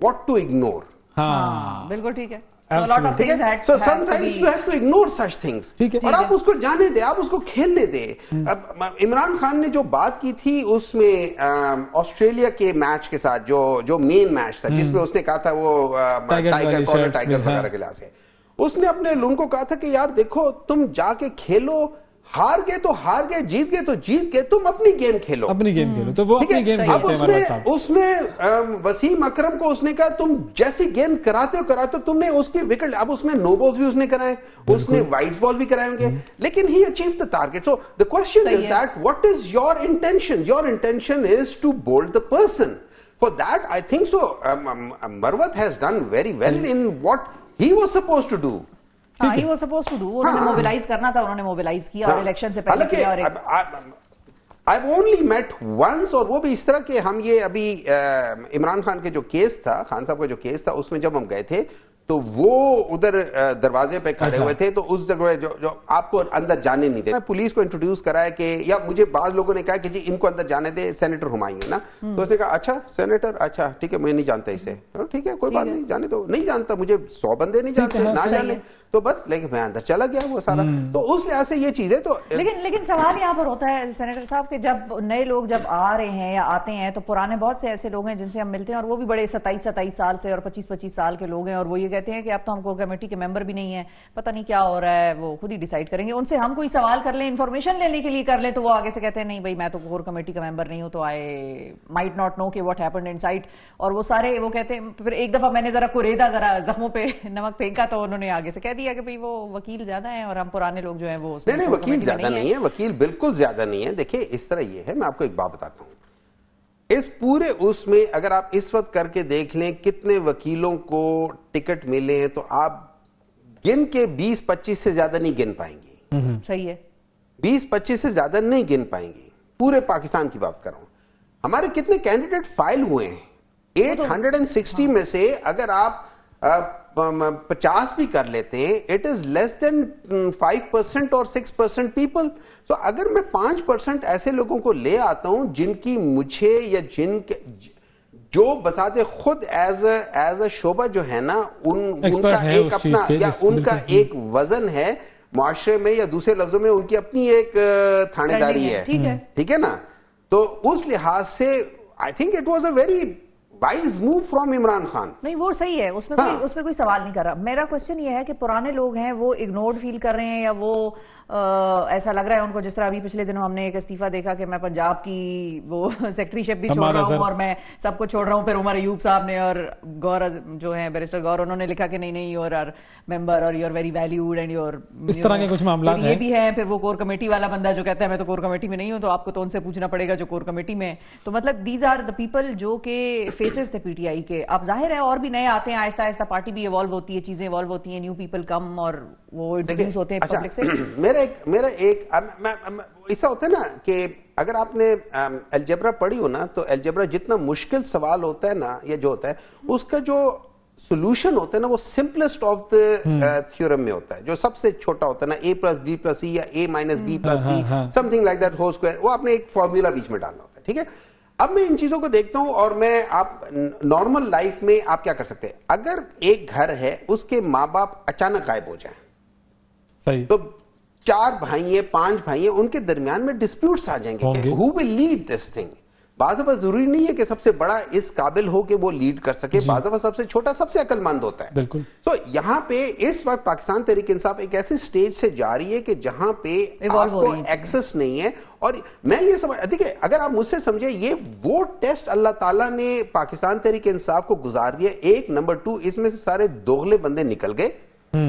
what to ignore. ہاں بالکل ٹھیک ہے. So sometimes you have to ignore such things. اور آپ اس کو جانے دیں, آپ اس کو کھیلنے دیں. اب عمران خان نے جو بات کی تھی اس میں آسٹریلیا کے میچ کے ساتھ, جو مین میچ تھا جس میں اس نے کہا تھا وہ ٹائگر وغیرہ کے لحاظ سے, اس نے اپنے لوگوں کو کہا تھا کہ یار دیکھو, تم جا کے کھیلو, ہار گئے تو ہار گئے, جیت گئے تو جیت گئے, تم اپنی گیم کھیلو. تو وہ اپنی گیم کھیلتے ہیں. اس میں وسیم اکرم کو اس نے کہا تم جیسی گیند کراتے ہو تم نے اس کی وکٹ, اب اس میں نو بالز بھی اس نے کرائے, اس نے وائڈ بال بھی کرائے ہوں گے, لیکن ہی achieved the target. So the question is that what is your intention? Your intention is to bowl the person. For that I think so Marwat has done very well in what he was supposed to do. He was supposed to do. انہوں نے mobilise کرنا تھا, انہوں نے mobilise کیا, اور election سے پہلے کیا. I've only met once, اور وہ بھی اس طرح کہ ہم یہ ابھی عمران خان کے جو کیس تھا, خان صاحب کا جو کیس تھا, اس میں جب ہم گئے تھے تو وہ ادھر دروازے پہ کھڑے ہوئے تھے, تو اس جگہ جو آپ کو اندر جانے نہیں دے, میں پولیس کو انٹروڈیوس کرایا کہ, یا مجھے بعض لوگوں نے کہا کہ جی ان کو اندر جانے دے, سینیٹر ہمایوں نا. تو اس نے کہا اچھا سینیٹر, اچھا ٹھیک ہے, مجھے نہیں جانتا اسے, ٹھیک ہے کوئی بات نہیں, جانے دو, نہیں جانتا, مجھے 100 بندے نہیں جانتے, نہ جانے, تو بس, لیکن میں اندر چلا گیا وہ سارا. تو اس لحاظ سے یہ چیزیں تو, لیکن سوال یہاں پر ہوتا ہے سینیٹر صاحب کہ جب نئے لوگ جب آ رہے ہیں یا آتے ہیں, تو پرانے بہت سے ایسے لوگ ہیں جن سے ہم ملتے ہیں, اور وہ بھی بڑے 27 سال سے اور 25 سال کے لوگ ہیں, اور وہ یہ کہتے ہیں کہ اب تو ہم کور کمیٹی کے ممبر بھی نہیں ہیں, پتہ نہیں کیا ہو رہا ہے, وہ خود ہی ڈیسائیڈ کریں گے. ان سے ہم کوئی سوال کر لیں, انفارمیشن لینے کے لیے کر لیں, تو وہ آگے سے کہتے ہیں نہیں بھائی میں تو کور کمیٹی کا ممبر نہیں ہوں, تو آئی مائٹ ناٹ نو کہ واٹ ہیپنڈ ان سائڈ. اور وہ سارے وہ کہتے ہیں, پھر ایک دفعہ میں نے ذرا زخموں پہ نمک پھینکا, تو انہوں نے آگے سے کہہ دیا کہ بھائی وہ وکیل زیادہ ہیں اور ہم پرانے لوگ جو ہیں وہ. نہیں وکیل زیادہ نہیں ہے, وکیل بالکل زیادہ نہیں ہے. دیکھیں اس طرح یہ ہے, میں آپ کو ایک بات بتاتا ہوں, اس پورے اس میں اگر آپ اس وقت کر کے دیکھ لیں کتنے وکیلوں کو ٹکٹ ملے ہیں, تو آپ گن کے 20-25 سے زیادہ نہیں گن پائیں گی. صحیح ہے, 20-25 سے زیادہ نہیں گن پائیں گی. پورے پاکستان کی بات کر رہا ہوں. ہمارے کتنے کینڈیڈیٹ فائل ہوئے ہیں؟ 860 میں سے اگر آپ 50 بھی کر لیتے ہیں, اٹ از لیس دین 5% اور 6% پیپل. تو اگر میں 5% ایسے لوگوں کو لے آتا ہوں جن کی مجھے یا جن کے جو بذات خود ایز اے شعبہ جو ہے نا ان کا ایک اپنا یا ان کا ایک وزن ہے معاشرے میں, یا دوسرے لفظوں میں ان کی اپنی ایک تھانے داری ہے, ٹھیک ہے نا. تو اس لحاظ سے I think it was a very wise move from Imran Khan. نہیں وہ صحیح ہے, اس میں کوئی سوال نہیں کر رہا. میرا کوشچن یہ ہے کہ پرانے لوگ ہیں وہ اگنورڈ فیل کر رہے ہیں, یا وہ ایسا لگ رہا ہے ان کو, جس طرح ابھی پچھلے دنوں ہم نے ایک استعفیٰ دیکھا کہ میں پنجاب کی وہ سیکٹری شپ بھی چھوڑ رہا ہوں اور میں سب کو چھوڑ رہا ہوں. پھر عمر ایوب صاحب نے اور گور جو ہیں بیرسٹر گور, انہوں نے لکھا کہ نہیں یو آر ممبر اور you are very valued and you are, اس طرح کے کچھ معاملات یہ بھی ہے. پھر وہ کور کمیٹی والا بندہ جو کہتا ہے میں تو کور کمیٹی میں نہیں ہوں, تو آپ کو تو ان سے پوچھنا پڑے گا جو کور کمیٹی میں. تو مطلب دیز آر دا پیپل جو کہ فیسز تھے پی ٹی آئی کے. اب ظاہر ہے اور بھی نئے آتے ہیں, آہستہ آہستہ پارٹی بھی ایوالو ہوتی ہے, چیزیں ایوالو ہوتی ہیں, نیو پیپل کم اور وہ انٹروڈیوس ہوتے ہیں پبلک سے. میرا ایک ایسا ہوتا ہے نا کہ اگر آپ نے الجبرا پڑھی ہو نا, تو الجبرا جتنا مشکل سوال ہوتا ہے نا, یا جو ہوتا ہے اس کا جو سولوشن ہوتا ہے نا, وہ سمپلسٹ آف دا تھیورم میں ہوتا ہے, جو سب سے چھوٹا ہوتا ہے نا, a + b + c یا a - b + c some thing like that whole square. وہ آپ نے ایک فارمولا بیچ میں ڈالنا ہوتا ہے, ٹھیک ہے. اب میں ان چیزوں کو دیکھتا ہوں, اور میں آپ نارمل لائف میں آپ کیا کر سکتے ہیں, اگر ایک گھر ہے اس کے ماں باپ اچانک غائب ہو جائیں, صحیح, تو 4 بھائی ہیں 5 بھائی ہیں, ان کے درمیان میں ڈسپیوٹس آ جائیں گے کہ who will lead this thing. بعض دفعہ ضروری نہیں ہے کہ سب سے بڑا اس قابل ہو کہ وہ لیڈ کر سکے, بعض دفعہ سب سے چھوٹا سب سے عقل مند ہوتا ہے. بالکل. تو یہاں پہ اس وقت پاکستان تحریک انصاف ایک ایسی سٹیج سے جا رہی ہے کہ جہاں پہ آپ کو ایکسس نہیں ہے. اور میں یہ سمجھ, دیکھیں اگر آپ مجھ سے سمجھے, یہ وہ ٹیسٹ اللہ تعالیٰ نے پاکستان تحریک انصاف کو گزار دیا. ایک نمبر 2, اس میں سے سارے دوغلے بندے نکل گئے,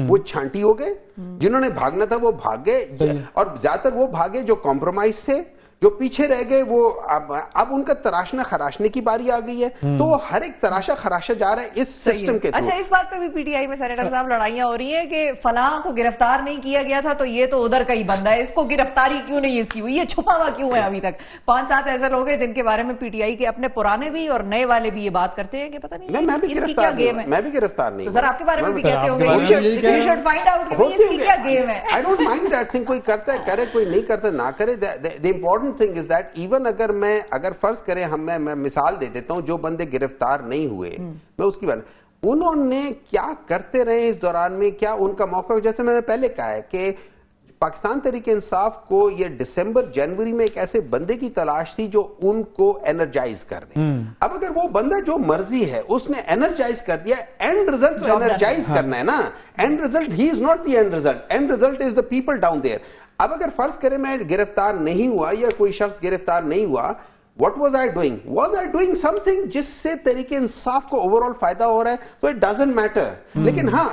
وہ چھانٹی ہو گئے, جنہوں نے بھاگنا تھا وہ بھاگ گئے, اور زیادہ تر وہ بھاگے جو کمپرومائز تھے, جو پیچھے رہ گئے وہ اب ان کا تراشنا خراشنے کی باری آ گئی ہے. تو ہر ایک تراشا خراشا جا رہا ہے اس سسٹم کے تھرو. اچھا, اس بات پہ بھی پی ٹی آئی میں سینیٹر صاحب لڑائیاں ہو رہی ہیں کہ فلاں کو گرفتار نہیں کیا گیا تھا تو یہ تو ادھر کا ہی بندہ ہے, اس کو گرفتاری کیوں نہیں اس کی ہوئی, یہ چھپا ہوا کیوں ہے ابھی تک. 5-7 ایسے لوگ ہیں جن کے بارے میں پی ٹی آئی کے اپنے پرانے بھی اور نئے والے بھی یہ بات کرتے ہیں کہ پتہ نہیں اس کی کیا گیم ہے. میں بھی گرفتار نہیں, تو سر آپ کے بارے میں بھی کہتے ہوں گے you should find out کہ اس کی کیا گیم ہے. I don't mind that thing. کوئی کرتا ہے کرے, کوئی نہیں کرتا نہ کرے. The important thing is that even اگر فرض کریں میں مثال دے دیتا ہوں, جو بندے گرفتار نہیں ہوئے, میں اس کی بات, انہوں نے کیا کرتے رہے اس دوران میں, کیا ان کا موقع, جیسے میں نے پہلے کہا ہے کہ پاکستان تحریک انصاف کو یہ دسمبر جنوری میں ایک ایسے بندے کی تلاش تھی جو ان کو انرجائز کر دے. اب اگر وہ بندہ جو مرضی ہے اس نے انرجائز کر دیا, اینڈ ریزلٹ تو انرجائز کرنا ہے نا, end result he is not the end result, end result is the people down there. اب اگر فرض کریں میں گرفتار نہیں ہوا یا کوئی شخص گرفتار نہیں ہوا, what was I doing? Was I doing something جس سے تحریک انصاف کو اوور آل فائدہ ہو رہا ہے, تو it doesn't matter. لیکن ہاں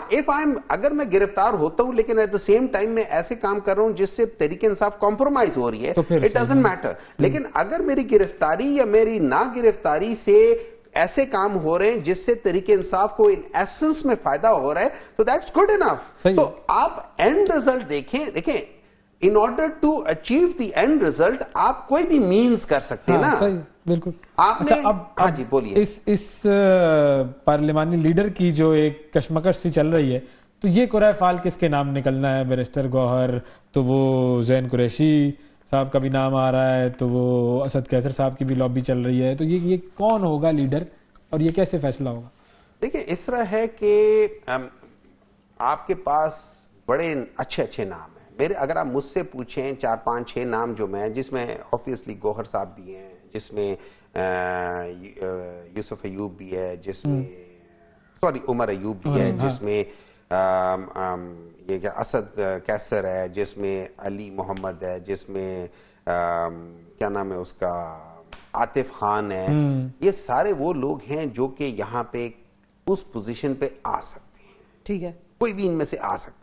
اگر میں گرفتار ہوتا ہوں لیکن at the same time میں ایسے کام کر رہا ہوں جس سے تحریک انصاف کمپرومائز ہو رہی ہے, it doesn't matter. لیکن اگر میری گرفتاری یا میری نہ گرفتاری سے ایسے کام ہو رہے ہیں جس سے تحریک انصاف کو ان ایسنس میں فائدہ ہو رہا ہے, تو that's good enough. تو آپ اینڈ ریزلٹ دیکھیں, in order to achieve the end result آپ کوئی بھی مینز کر سکتے ہیں نا. صحیح, بالکل. آپ نے ہاں جی بولیے. اس پارلیمانی لیڈر کی جو ایک کشمکش سی چل رہی ہے, تو یہ قرائے فعال کس کے نام نکلنا ہے, بیرسٹر گوہر, تو وہ زین قریشی صاحب کا بھی نام آ رہا ہے, تو وہ اسد قیصر صاحب کی بھی لابی چل رہی ہے, تو یہ کون ہوگا لیڈر اور یہ کیسے فیصلہ ہوگا؟ دیکھیں اس طرح ہے کہ آپ کے پاس بڑے اچھے نام ہیں. میرے اگر آپ مجھ سے پوچھیں 4-5-6 نام جو میں, جس میں آبویسلی گوہر صاحب بھی ہیں, جس میں یوسف ایوب بھی ہے, جس میں عمر ایوب بھی ہے, جس میں یہ کیا اسد قیصر ہے, جس میں علی محمد ہے, جس میں کیا نام ہے اس کا عاطف خان ہے. یہ سارے وہ لوگ ہیں جو کہ یہاں پہ اس پوزیشن پہ آ سکتے ہیں. ٹھیک ہے, کوئی بھی ان میں سے آ سکتا ہے.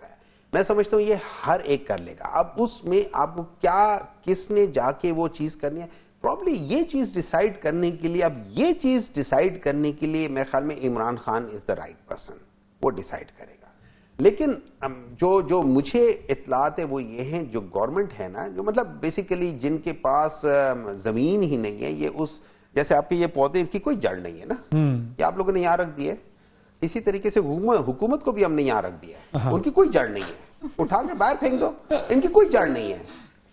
میں سمجھتا ہوں یہ ہر ایک کر لے گا. اب اس میں آپ کو کیا, کس نے جا کے وہ چیز کرنی ہے, پرابلی یہ چیز ڈیسائیڈ کرنے کے لیے, اب یہ چیز ڈیسائیڈ کرنے کے لیے میرے خیال میں عمران خان از دا رائٹ پرسن, وہ ڈیسائیڈ کرے گا. لیکن جو مجھے اطلاعات ہے وہ یہ ہیں, جو گورنمنٹ ہے نا, جو مطلب بیسیکلی جن کے پاس زمین ہی نہیں ہے, یہ اس جیسے آپ کے یہ پودے, اس کی کوئی جڑ نہیں ہے نا, یہ آپ لوگوں نے یہاں رکھ دیا ہے, اسی طریقے سے حکومت کو بھی ہم نے یہاں رکھ دیا ہے, ان کی کوئی جڑ نہیں ہے, اٹھا کے باہر پھینک دو, ان کی کوئی جڑ نہیں ہے.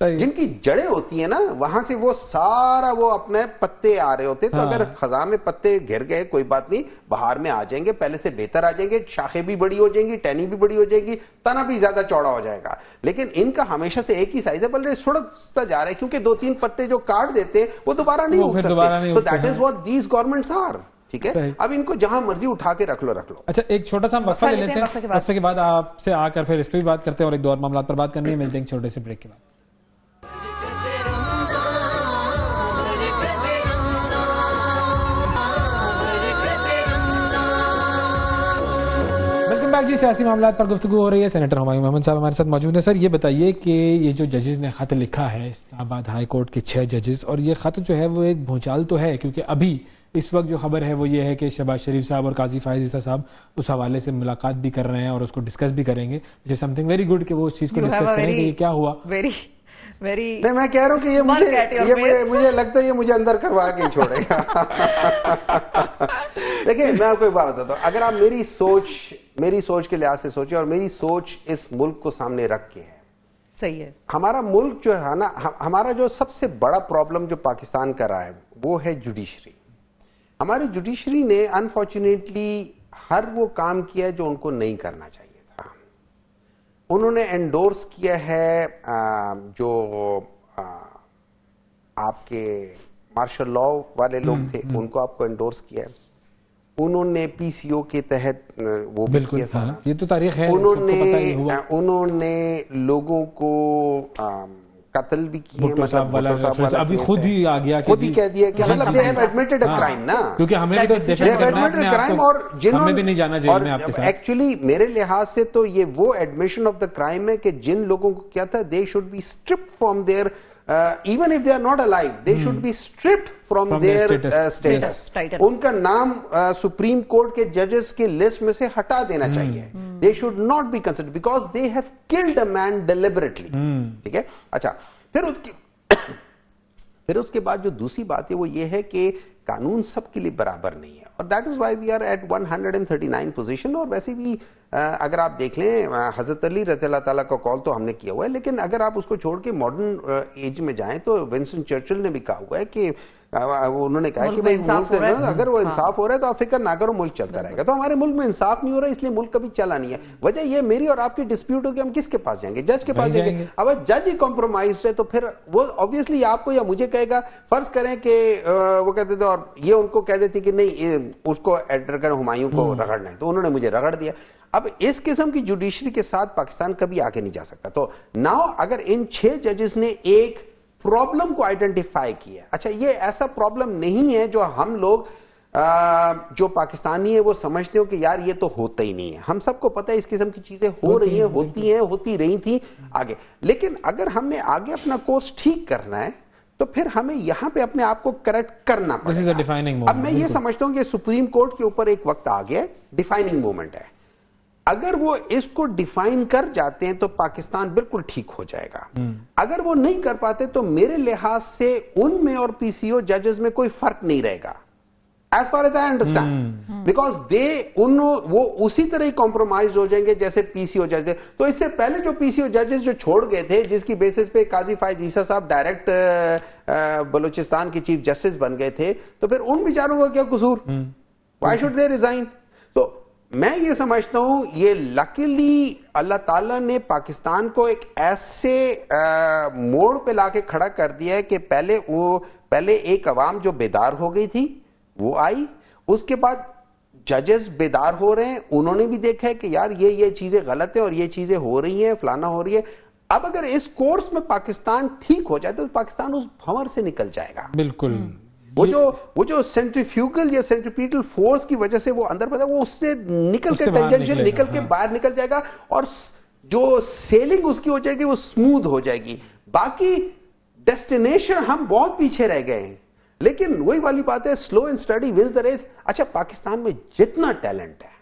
جن کی جڑیں ہوتی ہیں نا وہاں سے وہ سارا وہ اپنے پتے آ رہے ہوتے, تو اگر خزاں میں پتے گر گئے کوئی بات نہیں, بہار میں آ جائیں گے, پہلے سے بہتر آ جائیں گے, شاخیں بھی بڑی ہو جائیں گی, ٹہنی بھی بڑی ہو جائے گی, تنا بھی زیادہ چوڑا ہو جائے گا. لیکن ان کا ہمیشہ سے ایک ہی سائز ہے, بلکہ سڑکتا جا رہا ہے, کیونکہ 2-3 پتے جو کاٹ دیتے ہیں وہ دوبارہ نہیں اگ سکتے. So that is what these governments are. ٹھیک ہے, اب ان کو جہاں مرضی اٹھا کے رکھ لو. اچھا, ایک چھوٹا سا وقفہ لے لیتے ہیں, وقفے کے بعد آپ سے آ کر پھر اس پہ بھی بات کرتے ہیں اور ایک دو اور معاملات پر بات کرنی ہے. ملتے ہیں چھوٹے سے بریک کے بعد. جی, سیاسی معاملات پر گفتگو ہو رہی ہے. سینیٹر ہمایوں محمد صاحب ہمارے ساتھ موجود ہیں. سر یہ بتائیے کہ یہ جو ججز نے خط لکھا ہے, اسلام آباد ہائی کورٹ کے 6 ججز, اور یہ خط جو ہے وہ ایک بھونچال تو ہے, کیونکہ ابھی اس وقت جو خبر ہے وہ یہ ہے کہ شہباز شریف صاحب اور قاضی فائز عیسیٰ صاحب اس حوالے سے ملاقات بھی کر رہے ہیں اور اس کو ڈسکس بھی کریں گے, which is something very good کہ وہ اس چیز کو ڈسکس کریں گے. یہ کیا ہوا؟ نہیں, میں کہہ رہا ہوں کہ یہ مجھے لگتا ہے یہ مجھے اندر کروا کے چھوڑے گا. دیکھیں, میں آپ کو ایک بات بتاتا ہوں, اگر آپ میری سوچ کے لحاظ سے سوچیں, اور میری سوچ اس ملک کو سامنے رکھ کے ہے, صحیح ہے, ہمارا ملک جو ہے نا, ہمارا جو سب سے بڑا پرابلم جو پاکستان کا رہا ہے وہ ہے جوڈیشری. ہماری جوڈیشری نے انفارچونیٹلی ہر وہ کام کیا ہے جو ان کو نہیں کرنا چاہیے تھا. انہوں نے انڈورس کیا ہے جو آپ کے مارشل لاء والے لوگ تھے, ان کو آپ کو انڈورس کیا ہے. انہوں نے پی سی او کے تحت وہ بھی کیا تھا, یہ تو تاریخ ہے. انہوں نے لوگوں کو قتل بھی کیے, مطلب ابھی خود ہی آ گیا, خود ہی کہہ دیا کہ مطلب they have admitted a crime نا, کیونکہ ہمیں بھی تو they have admitted a crime, اور ہمیں بھی نہیں جانا جیل میں آپ کے ساتھ. ایکچولی میرے لحاظ سے تو یہ وہ ایڈمیشن آف دا کرائم ہے کہ جن لوگوں کو کیا تھا, they should be stripped from their even if they are not alive, they should be stripped from their status. ان کا نام سپریم کورٹ کے ججز کے لسٹ میں سے ہٹا دینا چاہیے. They should not be considered because they have killed a man deliberately. ٹھیک ہے. اچھا, پھر اس کے بعد جو دوسری بات ہے وہ یہ ہے کہ قانون سب کے لیے برابر نہیں ہے, اور that is why we are at 139 position. اور ویسے بھی اگر آپ دیکھ لیں, حضرت علی رضی اللہ تعالیٰ کا کال تو ہم نے کیا ہوا ہے, لیکن اگر آپ اس کو چھوڑ کے ماڈرن ایج میں جائیں تو ونسٹن چرچل نے بھی کہا ہوا ہے کہ انہوں نے کہا کہ اگر وہ انصاف ہو رہا ہے تو آپ فکر نہ کرو, ملک چلتا رہے گا. تو ہمارے ملک میں انصاف نہیں ہو رہا, اس لیے ملک کبھی چلا نہیں ہے. وجہ یہ میری اور آپ کی ڈسپیوٹ ہو کہ ہم کس کے پاس جائیں گے, جج کے پاس جائیں گے. اب جج ہی کمپرومائزڈ ہے تو پھر وہ obviously آپ کو یا مجھے کہے گا, فرض کریں کہ وہ کہتے تھے اور یہ ان کو کہہ دیتی کہ نہیں اس کو ایڈر کر ہمایوں کو رگڑنا ہے, تو انہوں نے مجھے رگڑ دیا. اب اس قسم کی جوڈیشری کے ساتھ پاکستان کبھی آگے نہیں جا سکتا. تو ناؤ اگر ان 6 ججز نے ایک پرابلم کو آئیڈینٹیفائی کیا, اچھا یہ ایسا پرابلم نہیں ہے جو ہم لوگ جو پاکستانی ہیں وہ سمجھتے ہو کہ یار یہ تو ہوتا ہی نہیں ہے. ہم سب کو پتہ ہے اس قسم کی چیزیں ہو رہی ہیں, ہوتی رہی تھیں آگے. لیکن اگر ہم نے آگے اپنا کورس ٹھیک کرنا ہے تو پھر ہمیں یہاں پہ اپنے آپ کو کریکٹ کرنا پڑے گا. اب میں یہ سمجھتا ہوں کہ سپریم کورٹ کے اوپر ایک وقت آ گیا, ڈیفائننگ مومنٹ ہے. اگر وہ اس کو ڈیفائن کر جاتے ہیں تو پاکستان بالکل ٹھیک ہو جائے گا. اگر وہ نہیں کر پاتے تو میرے لحاظ سے ان میں اور پی سی او ججز میں کوئی فرق نہیں رہے گا, as far as I understand, because وہ اسی طرح ہی کمپرومائز ہو جائیں گے جیسے پی سی او جج. تو اس سے پہلے جو پی سی او ججز جو چھوڑ گئے تھے, جس کی بیسس پہ قاضی فائز عیسیٰ صاحب ڈائریکٹ بلوچستان کے چیف جسٹس بن گئے تھے, تو پھر ان بیچاروں کا کیا قصور, why should they resign? تو میں یہ سمجھتا ہوں یہ لکیلی اللہ تعالیٰ نے پاکستان کو ایک ایسے موڑ پہ لا کے کھڑا کر دیا ہے کہ پہلے ایک عوام جو بیدار ہو گئی تھی وہ آئی, اس کے بعد ججز بیدار ہو رہے ہیں, انہوں نے بھی دیکھا ہے کہ یار یہ چیزیں غلط ہیں اور یہ چیزیں ہو رہی ہیں, فلانا ہو رہی ہے. اب اگر اس کورس میں پاکستان ٹھیک ہو جائے تو پاکستان اس بھنور سے نکل جائے گا. بالکل. وہ جو سینٹریفیوگل یا سینٹریپیٹل فورس کی وجہ سے وہ اندر پڑتا ہے, وہ اس سے نکل کے ٹینجنشل نکل کے باہر نکل جائے گا, اور جو سیلنگ اس کی ہو جائے گی وہ سموتھ ہو جائے گی. باقی ڈیسٹینیشن ہم بہت پیچھے رہ گئے ہیں, لیکن وہی والی بات ہے, slow and steady wins the race. اچھا, پاکستان میں جتنا ٹیلنٹ ہے,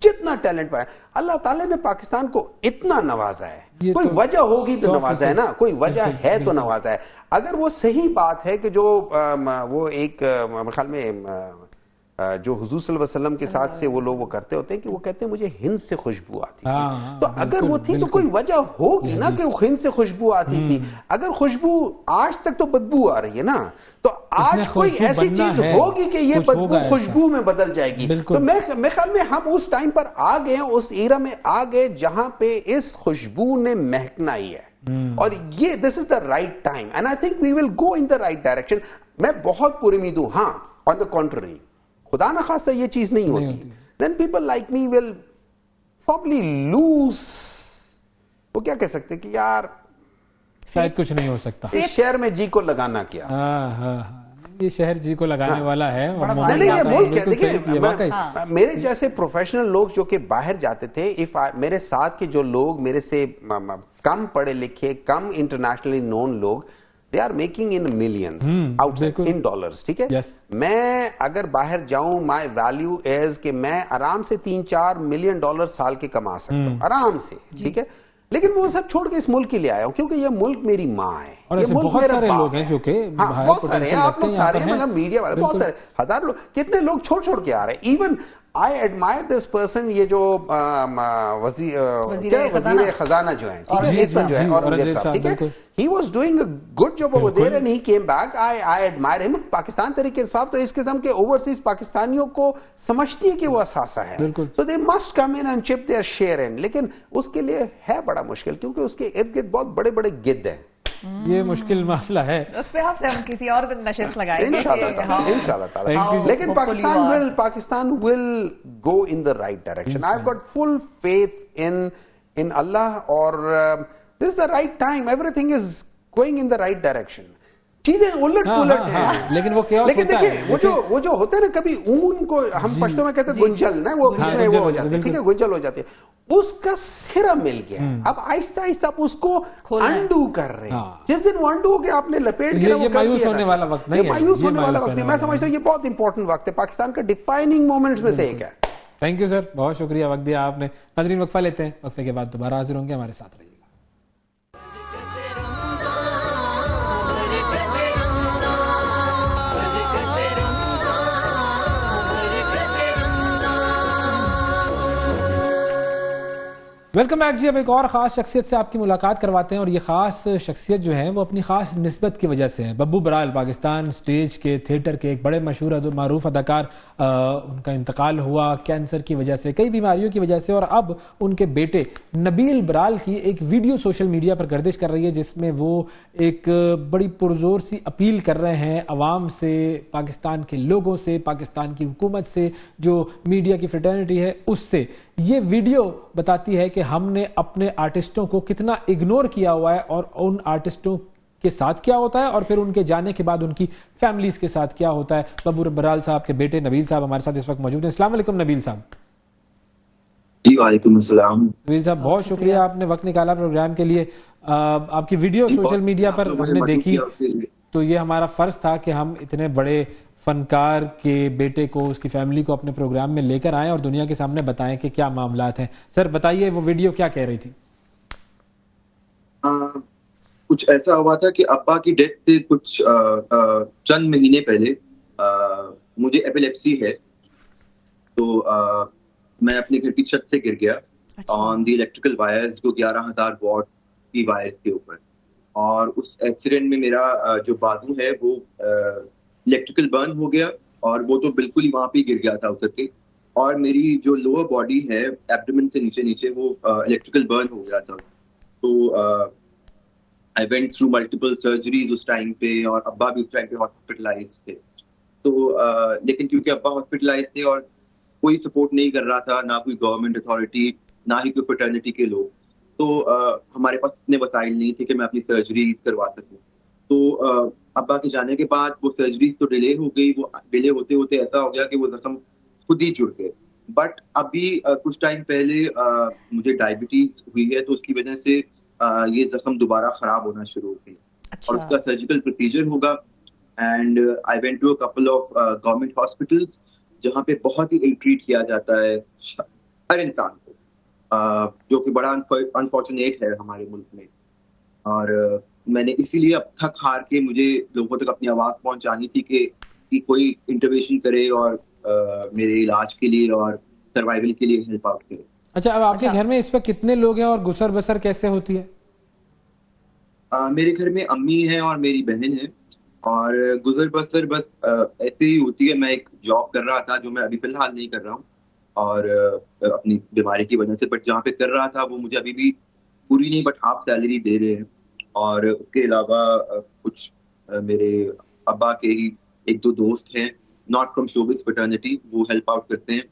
جتنا ٹیلنٹ پایا اللہ تعالیٰ نے پاکستان کو اتنا نوازا ہے, کوئی وجہ ہوگی تو نوازا ہے نا, کوئی وجہ ہے تو نوازا ہے. اگر وہ صحیح بات ہے کہ جو وہ ایک خیال میں جو حضور صلی اللہ علیہ وسلم کے ساتھ سے وہ لوگ وہ کرتے ہوتے ہیں کہ وہ کہتے ہیں مجھے ہند سے خوشبو آتی تھی, تو اگر وہ تھی تو کوئی وجہ ہوگی نا کہ وہ ہند سے خوشبو آتی تھی. اگر خوشبو آج تک تو بدبو آ رہی ہے نا, تو آج کوئی ایسی چیز ہوگی کہ یہ بدبو خوشبو میں بدل جائے گی. تو میں خیال میں ہم اس ٹائم پر آ گئے, اس ایرا میں آ گئے جہاں پہ اس خوشبو نے مہکنا ہی ہے, اور یہ this is the right time and I think we will go in the right direction. میں بہت پوری امید ہوں. ہاں آن دا کنٹری خدا نہ خواستہ یہ چیز نہیں ہوتی, then people like me will probably lose, وہ کیا کہہ سکتے کہ یار شاید کچھ نہیں ہو سکتا, اس شہر میں جی کو لگانا کیا, یہ شہر جی کو لگانے والا ہے. میرے جیسے پروفیشنل لوگ جو کہ باہر جاتے تھے, میرے ساتھ کے جو لوگ میرے سے کم پڑھے لکھے, کم انٹرنیشنلی نون لوگ, they are making in millions outside in dollars, ٹھیک ہے. میں اگر باہر جاؤں my value is کہ میں آرام سے $3-4 ملین سال کے کما سکتا ہوں آرام سے, ٹھیک ہے. لیکن وہ سب چھوڑ کے اس ملک کے لیے آیا ہوں کیونکہ یہ ملک میری ماں ہے, یہ ملک میرا باپ ہے. بہت سارے ہیں, آپ لوگ سارے ہیں, مطلب میڈیا والے بہت سارے, ہزار لوگ, کتنے لوگ چھوڑ چھوڑ کے آ رہے ہیں. Even I admire this person, یہ جو وزیر خزانہ جو ہیں, ٹھیک ہے, اس پر جو ہے اورنگزیب صاحب, ٹھیک ہے, he was doing a good job over there and he came back. I admire him. Pakistan Tehreek Insaf تو اس قسم کے اوورسیز پاکستانیوں کو سمجھتی ہے کہ وہ اثاثہ ہے, so they must come in and chip their share in. لیکن اس کے لیے ہے بڑا مشکل کیونکہ اس کے ارد گرد بہت بڑے بڑے گدھ ہیں. یہ مشکل معاملہ ہے, اس پہ آپ سے ہم کسی اور دن نشست لگائیں گے انشاءاللہ تعالی. لیکن Pakistan will go in the right direction. I've got full faith in Allah, اور this is the right time. Everything is going in the right direction. چیزیں الٹ پلٹ ہیں, لیکن وہ کیا لیکن دیکھیں وہ جو ہوتا ہے نا, کبھی اون کو ہم پشتوں میں کہتے ہیں گنجل نا, وہ ہو جاتی ہے, ٹھیک ہے, گنجل ہو جاتی ہے, اس کا سرا مل گیا. اب آہستہ آہستہ آپ اس کو انڈو کر رہے ہیں. جس دن وہ انڈو ہو گیا آپ نے لپیٹ کے, یہ مایوس ہونے والا وقت نہیں ہے, مایوس ہونے والا وقت نہیں. میں سمجھتا ہوں یہ بہت امپورٹنٹ وقت ہے, پاکستان کا ڈیفائننگ مومنٹس میں سے ایک ہے. تھینک یو سر, بہت شکریہ, وقت دیا آپ نے. ناظرین وقفہ لیتے ہیں, وقفے کے بعد دوبارہ حاضر ہوں گے, ہمارے ساتھ رہیے. ویلکم بیک جی. اب ایک اور خاص شخصیت سے آپ کی ملاقات کرواتے ہیں, اور یہ خاص شخصیت جو ہے وہ اپنی خاص نسبت کی وجہ سے ہے. ببو برال, پاکستان سٹیج کے تھیٹر کے ایک بڑے مشہور معروف اداکار, ان کا انتقال ہوا کینسر کی وجہ سے, کئی بیماریوں کی وجہ سے, اور اب ان کے بیٹے نبیل برال کی ایک ویڈیو سوشل میڈیا پر گردش کر رہی ہے جس میں وہ ایک بڑی پرزور سی اپیل کر رہے ہیں عوام سے, پاکستان کے لوگوں سے, پاکستان کی حکومت سے, جو میڈیا کی فریٹرنٹی ہے اس سے. یہ ویڈیو بتاتی ہے کہ ہم نے اپنے آرٹسٹوں کو کتنا اگنور کیا ہوا ہے, اور ان آرٹسٹوں کے ساتھ کیا ہوتا ہے, اور پھر ان کے جانے کے بعد ان کی فیملیز کے ساتھ کیا ہوتا ہے. ببو برال صاحب کے بیٹے نبیل صاحب ہمارے ساتھ اس وقت موجود ہیں. السلام علیکم نبیل صاحب. جی وعلیکم السلام. نبیل صاحب بہت شکریہ, آپ نے وقت نکالا پروگرام کے لیے. آپ کی ویڈیو سوشل میڈیا پر ہم نے دیکھی تو یہ ہمارا فرض تھا کہ ہم اتنے بڑے فنکار کے بیٹے کو, اس کی فیملی کو اپنے پروگرام میں لے کر آئیں اور دنیا کے سامنے بتائیں کہ کیا معاملات ہیں. سر بتائیے وہ ویڈیو کیا کہہ رہی تھی؟ کچھ ایسا ہوا تھا کہ ابا کی ڈیتھ سے کچھ چند مہینے پہلے مجھے ایپیلیپسی ہے, تو میں اپنے گھر کی چھت سے گر گیا آن دی الیکٹریکل وائرز, جو 11,000 واٹ کی وائر کے اوپر, اور اس ایکسیڈنٹ میں میرا جو بازو ہے وہ الیکٹریکل برن ہو گیا, اور وہ تو بالکل ہی وہاں پہ گر گیا تھا اتر کے, اور میری جو لوور باڈی ہے ایبڈومن سے نیچے وہ الیکٹریکل برن ہو گیا تھا. تو I went through multiple surgeries us time پہ, اور ابا بھی اس ٹائم پہ ہاسپٹلائز تھے. تو لیکن کیونکہ ابا ہاسپٹلائز تھے اور کوئی سپورٹ نہیں کر رہا تھا, نہ کوئی گورنمنٹ اتھارٹی, نہ ہی کوئی فرٹرنیٹی کے لوگ, تو ہمارے پاس اتنے وسائل نہیں تھے کہ میں اپنی سرجری کروا سکوں. تو ابا کے جانے کے بعد وہ سرجریز تو ڈیلے ہو گئی, وہ ڈیلے ہوتے ہوتے ایسا ہو گیا کہ وہ زخم خود ہی جڑ گئے. بٹ ابھی کچھ ٹائم پہلے مجھے ڈائبٹیز ہوئی ہے, تو اس کی وجہ سے یہ زخم دوبارہ خراب ہونا شروع ہو گئی, اور اس کا سرجیکل پروسیجر ہوگا. And I went to a couple of government hospitals جہاں پہ بہت ہی ٹریٹ کیا جاتا ہے, ہر انسان کو, جو کہ بڑا انفارچونیٹ ہے ہمارے ملک میں. اور میں نے اسی لیے اب تھک ہار کے مجھے لوگوں تک اپنی آواز پہنچانی تھی کہ کوئی انٹروینشن کرے اور میرے علاج کے لیے اور سروائیول کے لیے ہیلپ آؤٹ کرے. اچھا, اب آپ کے گھر میں اس وقت کتنے لوگ ہیں اور گزر بسر کیسے ہوتی ہے؟ میرے گھر میں امی ہیں اور میری بہن ہے, اور گزر بسر بس ایسے ہی ہوتی ہے. میں ایک جاب کر رہا تھا جو میں ابھی فی الحال نہیں کر رہا ہوں, اور اپنی بیماری کی وجہ سے, بٹ جہاں پہ کر رہا تھا وہ مجھے ابھی بھی پوری نہیں بٹ ہاف سیلری دے رہے ہیں. اور اس کے علاوہ کچھ میرے ابا کے ہی ایک دو دوست ہیں ناٹ فرام شوبز فرٹرنیٹی, وہ ہیلپ آؤٹ کرتے ہیں.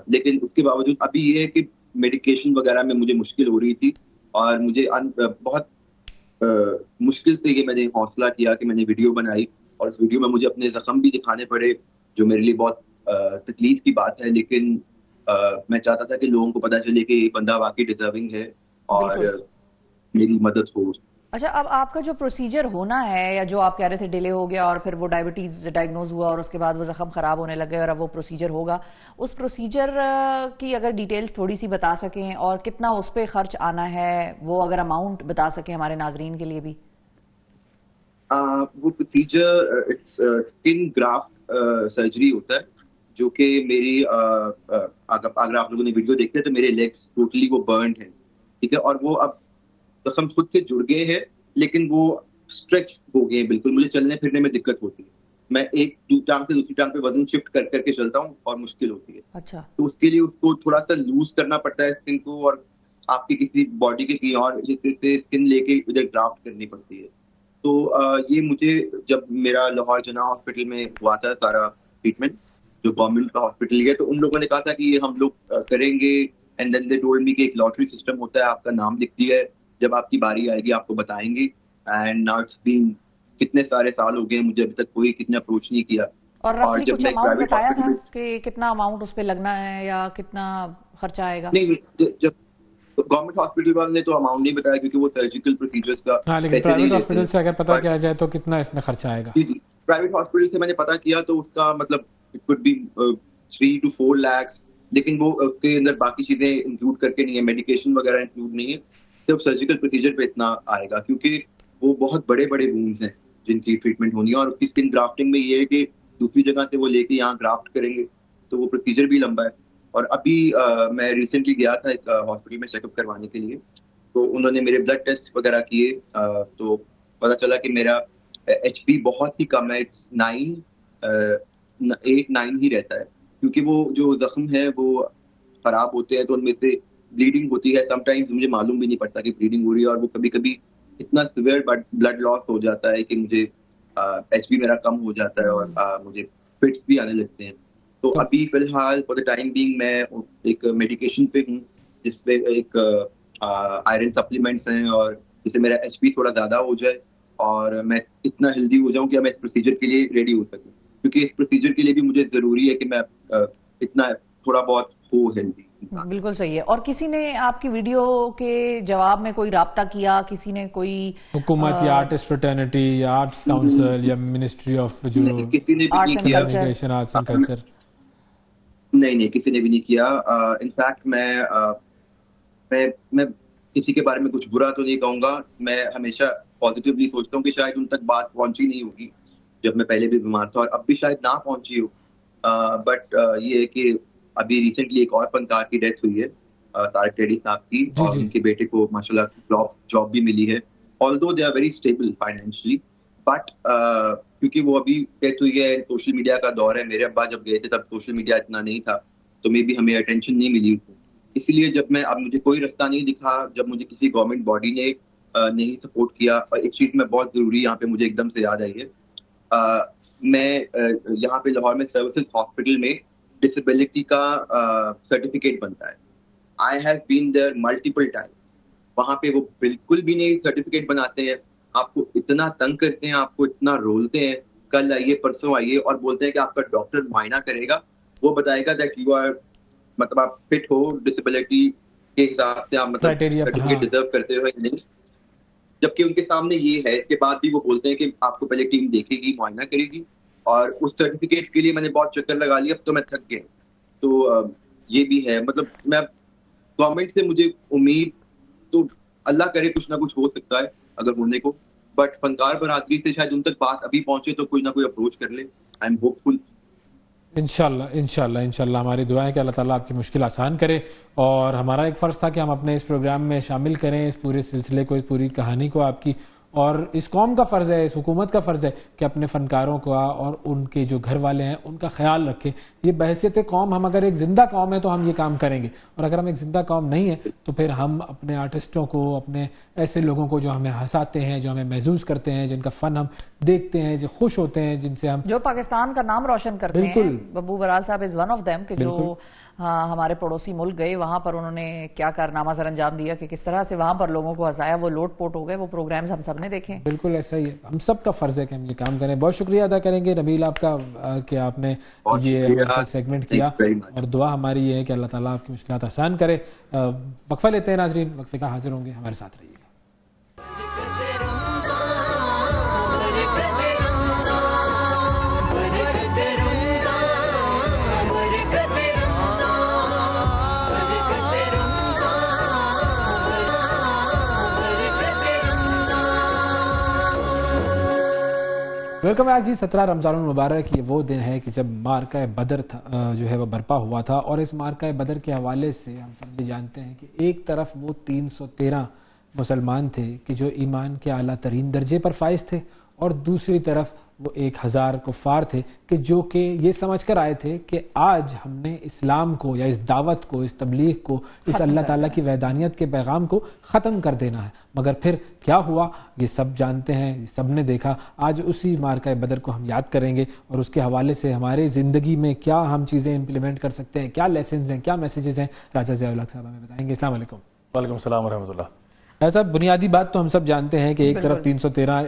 لیکن اس کے باوجود ابھی یہ ہے کہ میڈیکیشن وغیرہ میں مجھے مشکل ہو رہی تھی, اور مجھے بہت مشکل سے یہ میں نے حوصلہ کیا کہ میں نے ویڈیو بنائی, اور اس ویڈیو میں مجھے اپنے زخم بھی دکھانے پڑے جو میرے لیے بہت تکلیف کی بات ہے. لیکن میں چاہتا تھا کہ لوگوں کو پتا چلے کہ یہ بندہ واقعی ڈیزرونگ ہے اور میری مدد ہو. اچھا, اب آپ کا جو پروسیجر ہونا ہے, یا جو آپ کہہ رہے تھے ڈیلے ہو گیا اور پھر وہ ڈائبٹیز ڈائگنوز ہوا اور اس کے بعد وہ زخم خراب ہونے لگے اور اب وہ پروسیجر ہوگا, اس پروسیجر کی اگر ڈیٹیلز تھوڑی سی بتا سکیں, اور کتنا اس پہ خرچ آنا ہے, وہ اگر اماؤنٹ بتا سکیں ہمارے ناظرین کے لیے بھی. وہ پروسیجر اسکن گرافٹ سرجری ہوتا ہے, جو کہ میری اگر آپ لوگوں نے ویڈیو دیکھتے ہیں تو میرے لیگس ٹوٹلی وہ برنڈ ہیں, ٹھیک ہے, اور وہ اب زخم خود سے جڑ گئے ہیں لیکن وہ اسٹریچ ہو گئے ہیں بالکل. مجھے چلنے پھرنے میں دقت ہوتی ہے, میں ایک ٹانگ سے دوسری ٹانگ پہ وزن شفٹ کر کر کے چلتا ہوں اور مشکل ہوتی ہے. اچھا, تو اس کے لیے اس کو تھوڑا سا لوز کرنا پڑتا ہے اسکن کو, اور آپ کی کسی باڈی کے کہیں اور حصے سے اسکن لے کے ادھر ڈرافٹ کرنی پڑتی ہے. تو یہ مجھے جب میرا لاہور جناح ہاسپٹل میں ہوا تھا سارا ٹریٹمنٹ, جو گورنمنٹ کا ہاسپٹل ہے, تو ان لوگوں نے کہا تھا کہ یہ ہم لوگ کریں گے, and then they told me کہ ایک لاٹری سسٹم ہوتا ہے, آپ کا نام لکھ دیا ہے, جب آپ کی باری آئے گی آپ کو بتائیں گے. اینڈ ناؤ اٹس بین کتنے سارے سال ہو گئے, مجھے ابھی تک کوئی کسی نے اپروچ نہیں کیا. اور رفلی کچھ اماؤنٹ بتایا تھا کہ کتنا اماؤنٹ اس پہ لگنا ہے یا کتنا خرچہ آئے گا؟ نہیں, جب گورنمنٹ ہاسپٹل والوں نے تو اماؤنٹ نہیں بتایا کیونکہ وہ سرجیکل پروسیجرز کا. ہاں, لیکن پرائیویٹ ہاسپٹل سے اگر پتہ کیا جائے تو کتنا اس میں خرچہ آئے گا؟ جی, پرائیویٹ ہاسپٹل سے میں نے پتہ کیا تو اس کا مطلب it could be 3 to 4 lakhs, لیکن وہ اس کے اندر باقی چیزیں انکلوڈ کر کے نہیں ہے, میڈیکیشن وغیرہ انکلوڈ نہیں ہے, صرف سرجیکل پروسیجر پہ اتنا آئے گا, کیونکہ وہ بہت بڑے بڑے وونڈز ہیں جن کی ٹریٹمنٹ ہونی ہے. اور اس کی اسکن گرافٹنگ میں یہ ہے کہ دوسری جگہ سے وہ لے کے یہاں گرافٹ کریں گے, تو وہ پروسیجر بھی لمبا ہے. اور ابھی میں ریسنٹلی گیا تھا ایک ہاسپٹل میں چیک اپ کروانے کے لیے, تو انہوں نے میرے بلڈ ٹیسٹ وغیرہ کیے, تو پتا چلا کہ میرا ایچ پی بہت ہی کم ہے, 8-9 ہی رہتا ہے, کیونکہ وہ جو زخم ہے وہ خراب ہوتے ہیں تو ان میں سے بلیڈنگ ہوتی ہے. سم ٹائمز مجھے معلوم بھی نہیں پڑتا کہ بلیڈنگ ہو رہی ہے, اور وہ کبھی کبھی اتنا سیویئر بلڈ لاس ہو جاتا ہے کہ مجھے ایچ پی میرا کم ہو جاتا ہے اور مجھے فٹس بھی آنے لگتے ہیں. تو ابھی فی الحال فار دا ٹائم بینگ میں ایک میڈیکیشن پہ ہوں جس پہ ایک آئرن سپلیمنٹس ہیں, اور جس سے میرا ایچ پی تھوڑا زیادہ ہو جائے اور میں اتنا ہیلدی ہو جاؤں کہ میں اس پروسیجر کے لیے ریڈی ہو سکوں, کیونکہ اس پروسیجر کے لیے بھی مجھے ضروری ہے کہ میں اتنا تھوڑا بہت ہو ہیلدی. بالکل صحیح ہے. اور کسی نے آپ کی ویڈیو کے جواب میں کوئی رابطہ کیا, کسی نے کوئی حکومت یا آرٹسٹ فرٹرنیٹی یا آرٹس کاؤنسل یا منسٹری آف جو کسی نے بھی نہیں کیا, آرٹس اینڈ کلچر؟ نہیں, کسی نے بھی نہیں کیا. انفیکٹ میں کسی کے بارے میں کچھ برا تو نہیں کہوں گا, میں ہمیشہ پازیٹیولی سوچتا ہوں کہ شاید ان تک بات پہنچی نہیں ہوگی جب میں پہلے بھی بیمار تھا, اور اب بھی شاید نہ پہنچی ہو. بٹ یہ ہے کہ ابھی ریسنٹلی ایک اور فنکار کی ڈیتھ ہوئی ہے, طارق ٹیڈی صاحب کی, اور ان کے بیٹے کو ماشاءاللہ جاب بھی ملی ہے, although they are very stable financially, but کیونکہ وہ ابھی ڈیتھ ہوئی ہے, سوشل میڈیا کا دور ہے. میرے ابا جب گئے تھے تب سوشل میڈیا اتنا نہیں تھا, تو میں بھی ہمیں اٹینشن نہیں ملی, اسی لیے جب میں اب مجھے کوئی رستہ نہیں دکھا, جب مجھے کسی گورنمنٹ باڈی نے نہیں سپورٹ کیا. اور ایک چیز میں بہت ضروری یہاں پہ مجھے ایک دم سے یاد آئی ہے, میں یہاں پہ لاہور میں سروسز ہاسپٹل میں ڈسیبلٹی کا سرٹیفکیٹ بنتا ہے. I have been there multiple Times, وہاں پہ وہ بالکل بھی نہیں سرٹیفکیٹ بناتے ہیں, آپ کو اتنا تنگ کرتے ہیں, آپ کو اتنا رولتے ہیں, کل آئیے پرسوں آئیے, اور بولتے ہیں کہ آپ کا ڈاکٹر معائنہ کرے گا, وہ بتائے گا دیٹ یو آر, مطلب آپ فٹ ہو ڈسیبلٹی کے حساب سے, آپ مطلب سرٹیفکیٹ ڈیزرو کرتے ہو یا نہیں. جبکہ ان کے سامنے یہ ہے, اس کے بعد بھی وہ بولتے ہیں کہ آپ کو پہلے ٹیم دیکھے گی, معائنہ کرے گی, اور اس سرٹیفکیٹ کے لیے میں نے بہت چکر لگا لیا, اب تو میں تھک گیا. تو یہ بھی ہے. مطلب میں گورنمنٹ سے مجھے امید تو اللہ کرے کچھ نہ کچھ ہو سکتا ہے اگر ہونے کو, بٹ فنکار برادری سے شاید ان تک بات ابھی پہنچے تو کوئی نہ کوئی اپروچ کر لے. آئی ایم ہوپ فل. انشاءاللہ ہماری دعائیں کہ اللہ تعالیٰ آپ کی مشکل آسان کرے. اور ہمارا ایک فرض تھا کہ ہم اپنے اس پروگرام میں شامل کریں اس پورے سلسلے کو, اس پوری کہانی کو آپ کی. اور اس قوم کا فرض ہے, اس حکومت کا فرض ہے کہ اپنے فنکاروں کا اور ان کے جو گھر والے ہیں ان کا خیال رکھے. یہ بحیثیت قوم, ہم اگر ایک زندہ قوم ہے تو ہم یہ کام کریں گے, اور اگر ہم ایک زندہ قوم نہیں ہے تو پھر ہم اپنے آرٹسٹوں کو, اپنے ایسے لوگوں کو جو ہمیں ہنساتے ہیں, جو ہمیں محظوظ کرتے ہیں, جن کا فن ہم دیکھتے ہیں, جو خوش ہوتے ہیں, جن سے ہم جو پاکستان کا نام روشن کرتے ہیں, ببو برال صاحب از ون آف دیم, کہ جو ہمارے پڑوسی ملک گئے, وہاں پر انہوں نے کیا کارنامہ سر انجام دیا کہ کس طرح سے وہاں پر لوگوں کو ہنسایا, وہ لوٹ پوٹ ہو گئے, وہ پروگرامز ہم سب نے دیکھے. بالکل ایسا ہی ہے, ہم سب کا فرض ہے کہ ہم یہ کام کریں. بہت شکریہ ادا کریں گے نبیل آپ کا کہ آپ نے یہ سیگمنٹ کیا, اور دعا ہماری یہ ہے کہ اللہ تعالیٰ آپ کی مشکلات آسان کرے. وقفہ لیتے ہیں ناظرین, وقفے کا حاضر ہوں گے, ہمارے ساتھ رہیے. ویلکم بیک جی. 17 رمضان المبارک یہ وہ دن ہے کہ جب مارکہ بدر جو ہے وہ برپا ہوا تھا, اور اس مارکہ بدر کے حوالے سے ہم سب بھی جانتے ہیں کہ ایک طرف وہ 313 مسلمان تھے کہ جو ایمان کے اعلیٰ ترین درجے پر فائز تھے, اور دوسری طرف وہ 1000 کفار تھے کہ جو کہ یہ سمجھ کر آئے تھے کہ آج ہم نے اسلام کو یا اس دعوت کو, اس تبلیغ کو, اس اللہ تعالیٰ کی وحدانیت کے پیغام کو ختم کر دینا ہے. مگر پھر کیا ہوا یہ سب جانتے ہیں, سب نے دیکھا. آج اسی مارکہ بدر کو ہم یاد کریں گے, اور اس کے حوالے سے ہمارے زندگی میں کیا ہم چیزیں امپلیمنٹ کر سکتے ہیں, کیا لیسنز ہیں, کیا میسیجز ہیں, راجہ ضیاء الحق صاحب ہمیں بتائیں گے. السلام علیکم. وعلیکم السلام ورحمۃ اللہ. ایسا بنیادی بات تو ہم سب جانتے ہیں کہ ایک طرف 313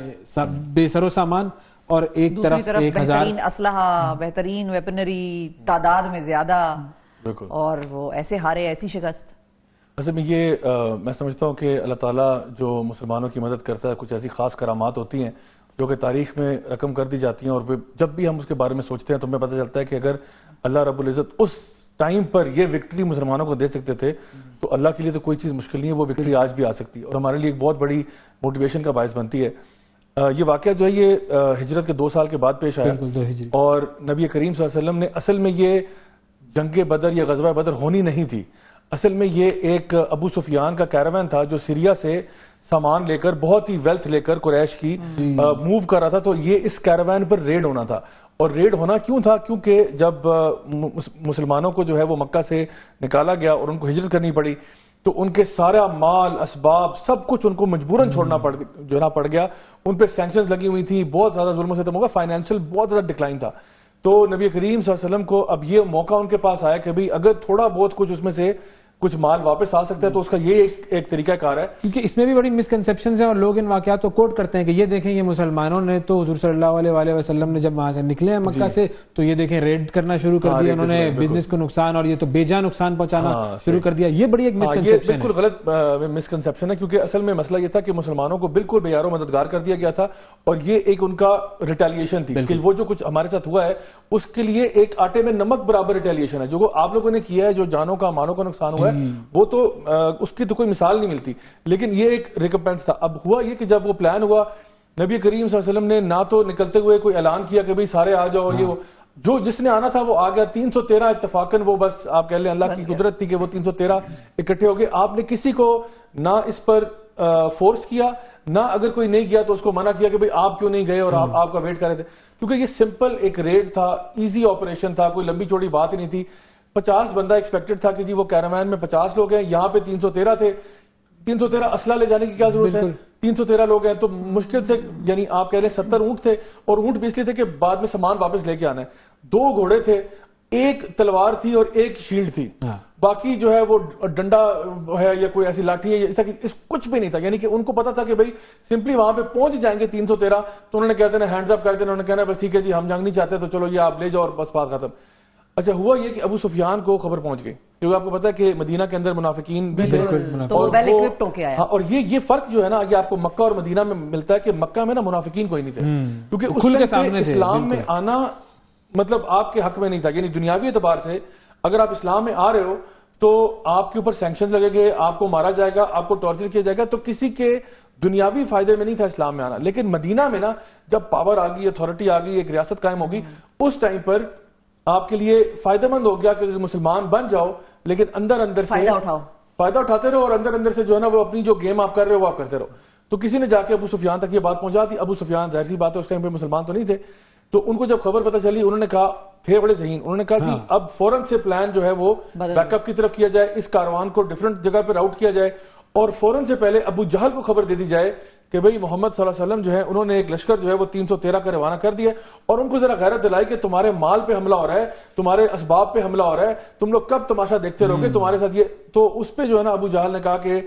بے سر و سامان, اور ایک طرف 1000 بہترین اسلحہ, بہترین ویپنری, تعداد میں زیادہ, اور وہ ایسے ہارے, ایسی شکست. اصل میں یہ میں سمجھتا ہوں کہ اللہ تعالیٰ جو مسلمانوں کی مدد کرتا ہے, کچھ ایسی خاص کرامات ہوتی ہیں جو کہ تاریخ میں رقم کر دی جاتی ہیں, اور جب بھی ہم اس کے بارے میں سوچتے ہیں تو ہمیں پتہ چلتا ہے کہ اگر اللہ رب العزت اس ٹائم پر یہ وکٹری مسلمانوں کو دے سکتے تھے تو اللہ کے لیے تو کوئی چیز مشکل نہیں ہے, وہ وکٹری آج بھی آ سکتی ہے, اور ہمارے لیے ایک بہت بڑی موٹیویشن کا باعث بنتی ہے. یہ واقعہ جو ہے یہ ہجرت کے 2 سال کے بعد پیش آیا, اور نبی کریم صلی اللہ علیہ وسلم نے اصل میں یہ جنگ بدر یا غزوہ بدر ہونی نہیں تھی. اصل میں یہ ایک ابو سفیان کا کیراوین تھا جو سیریا سے سامان لے کر, بہت ہی ویلتھ لے کر قریش کی موو کر رہا تھا. تو یہ اس کیراوین پر ریڈ ہونا تھا, اور ریڈ ہونا کیوں تھا, کیونکہ جب مسلمانوں کو جو ہے وہ مکہ سے نکالا گیا اور ان کو ہجرت کرنی پڑی تو ان کے سارا مال, اسباب, سب کچھ ان کو مجبوراً چھوڑنا پڑ گیا. ان پہ سینکشنز لگی ہوئی تھی, بہت زیادہ ظلم و ستم ہوگا, فائنینشیل بہت زیادہ ڈکلائن تھا. تو نبی کریم صلی اللہ علیہ وسلم کو اب یہ موقع ان کے پاس آیا کہ بھئی اگر تھوڑا بہت کچھ اس میں سے کچھ مال واپس آ سکتا ہے تو اس کا یہ ایک طریقہ کار ہے. کیونکہ اس میں بھی بڑی مسکنسیپشنز ہیں, اور لوگ ان واقعات کو کوٹ کرتے ہیں کہ یہ دیکھیں یہ مسلمانوں نے تو حضور صلی اللہ علیہ وآلہ وسلم نے جب وہاں سے نکلے ہیں مکہ سے تو یہ دیکھیں ریڈ کرنا شروع کر دیا, انہوں نے بزنس کو نقصان اور یہ تو بے جان نقصان پہنچانا شروع کر دیا. یہ بڑی ایک مسکنسیپشن ہے, بالکل غلط مسکنسیپشن ہے, کیونکہ اصل میں مسئلہ یہ تھا کہ مسلمانوں کو بالکل بے یار و مددگار کر دیا گیا تھا, اور یہ ایک ان کا ریٹیلیشن تھی کہ وہ جو کچھ ہمارے ساتھ ہوا ہے اس کے لیے ایک آٹے میں نمک برابر ریٹیلیشن ہے. جو آپ لوگوں نے کیا ہے, جو جانوں کا مالوں کا نقصان ہوا ہے, وہ تو اس کی تو کوئی مثال نہیں ملتی, لیکن یہ ایک ریکمپنس تھا. اب ہوا یہ کہ جب وہ پلان ہوا, نبی کریم صلی اللہ علیہ وسلم نے نہ تو نکلتے ہوئے کوئی اعلان کیا کہ بھئی سارے آ جاؤ, اور یہ جو جس نے آنا تھا وہ آ گیا. 313 اتفاقاً, وہ بس آپ کہہ لیں اللہ کی قدرت تھی کہ وہ 313 اکٹھے ہو گئے. آپ نے کسی کو نہ اس پر فورس کیا, نہ اگر کوئی نہیں گیا تو اس کو منع کیا کہ بھئی آپ کیوں نہیں گئے اور آپ کا ویٹ کر رہے تھے, کیونکہ یہ سمپل ایک ریڈ تھا, ایزی آپریشن تھا, کوئی لمبی چوڑی بات ہی نہیں تھی. 50 بندہ ایکسپیکٹڈ تھا کہ جی وہ کیراوین میں 50 لوگ ہیں, یہاں پہ 313 تھے. 313 اسلحہ لے جانے کی کیا ضرورت ہے, 313 لوگ ہیں تو مشکل سے, یعنی آپ کہہ لیں 70 اونٹ تھے, اور اونٹ بھی اس لیے تھے کہ بعد میں سامان واپس لے کے آنا ہے. 2 گھوڑے تھے, 1 تلوار تھی اور 1 شیلڈ تھی, باقی جو ہے وہ ڈنڈا ہے یا کوئی ایسی لاٹھی ہے, اس طرح کچھ بھی نہیں تھا. یعنی کہ ان کو پتا تھا کہ بھئی سمپلی وہاں پہ پہنچ جائیں گے 313, تو انہوں نے کہتے ہیں ہینڈز اپ کرتے ہیں, انہوں نے کہنا بس ٹھیک ہے جی ہم جنگ نہیں چاہتے تو چلو یہ آپ لے جاؤ اور بس بات ختم. اچھا ہوا یہ کہ ابو سفیان کو خبر پہنچ گئی, کیونکہ آپ کو پتا ہے کہ مدینہ کے اندر منافقین بھی تھے, اور یہ فرق جو ہے نا یہ آپ کو مکہ اور مدینہ میں ملتا ہے کہ مکہ میں نا منافقین کوئی نہیں تھے, کیونکہ اس ٹائم پہ اسلام میں آنا مطلب آپ کے حق میں نہیں تھا. یعنی دنیاوی اعتبار سے اگر آپ اسلام میں آ رہے ہو تو آپ کے اوپر سینکشن لگے گے, آپ کو مارا جائے گا, آپ کو ٹارچر کیا جائے گا. تو کسی کے دنیاوی فائدے میں نہیں تھا اسلام میں آنا. لیکن مدینہ میں نا جب پاور آ گئی, اتھارٹی آ گئی, ایک ریاست قائم ہوگی, اس ٹائم پر آپ کے لیے فائدہ مند ہو گیا کہ مسلمان بن جاؤ لیکن اندر اندر سے فائدہ اٹھاتے رہو, اور اندر اندر سے جو ہے نا وہ اپنی جو گیم آپ کر رہے ہو وہ آپ کرتے رہو. تو کسی نے جا کے ابو سفیان تک یہ بات پہنچا دی. ابو سفیان ظاہر سی بات ہے اس ٹائم پہ مسلمان تو نہیں تھے, تو ان کو جب خبر پتہ چلی انہوں نے کہا, تھے بڑے ذہین, انہوں نے کہا جی اب فوراً سے پلان جو ہے وہ بیک اپ کی طرف کیا جائے, اس کاروان کو ڈیفرنٹ جگہ پہ راؤٹ کیا جائے, اور فوراً سے پہلے ابو جہل کو خبر دے دی جائے کہ بھئی محمد صلی اللہ علیہ وسلم جو ہے انہوں نے ایک لشکر جو ہے وہ 313 کا روانہ کر دیا, اور ان کو ذرا غیرت دلائی کہ تمہارے مال پہ حملہ ہو رہا ہے, تمہارے اسباب پہ حملہ ہو رہا ہے, تم لوگ کب تماشا دیکھتے رہو گے, تمہارے ساتھ یہ. تو اس پہ جو ہے نا ابو جہل نے کہا کہ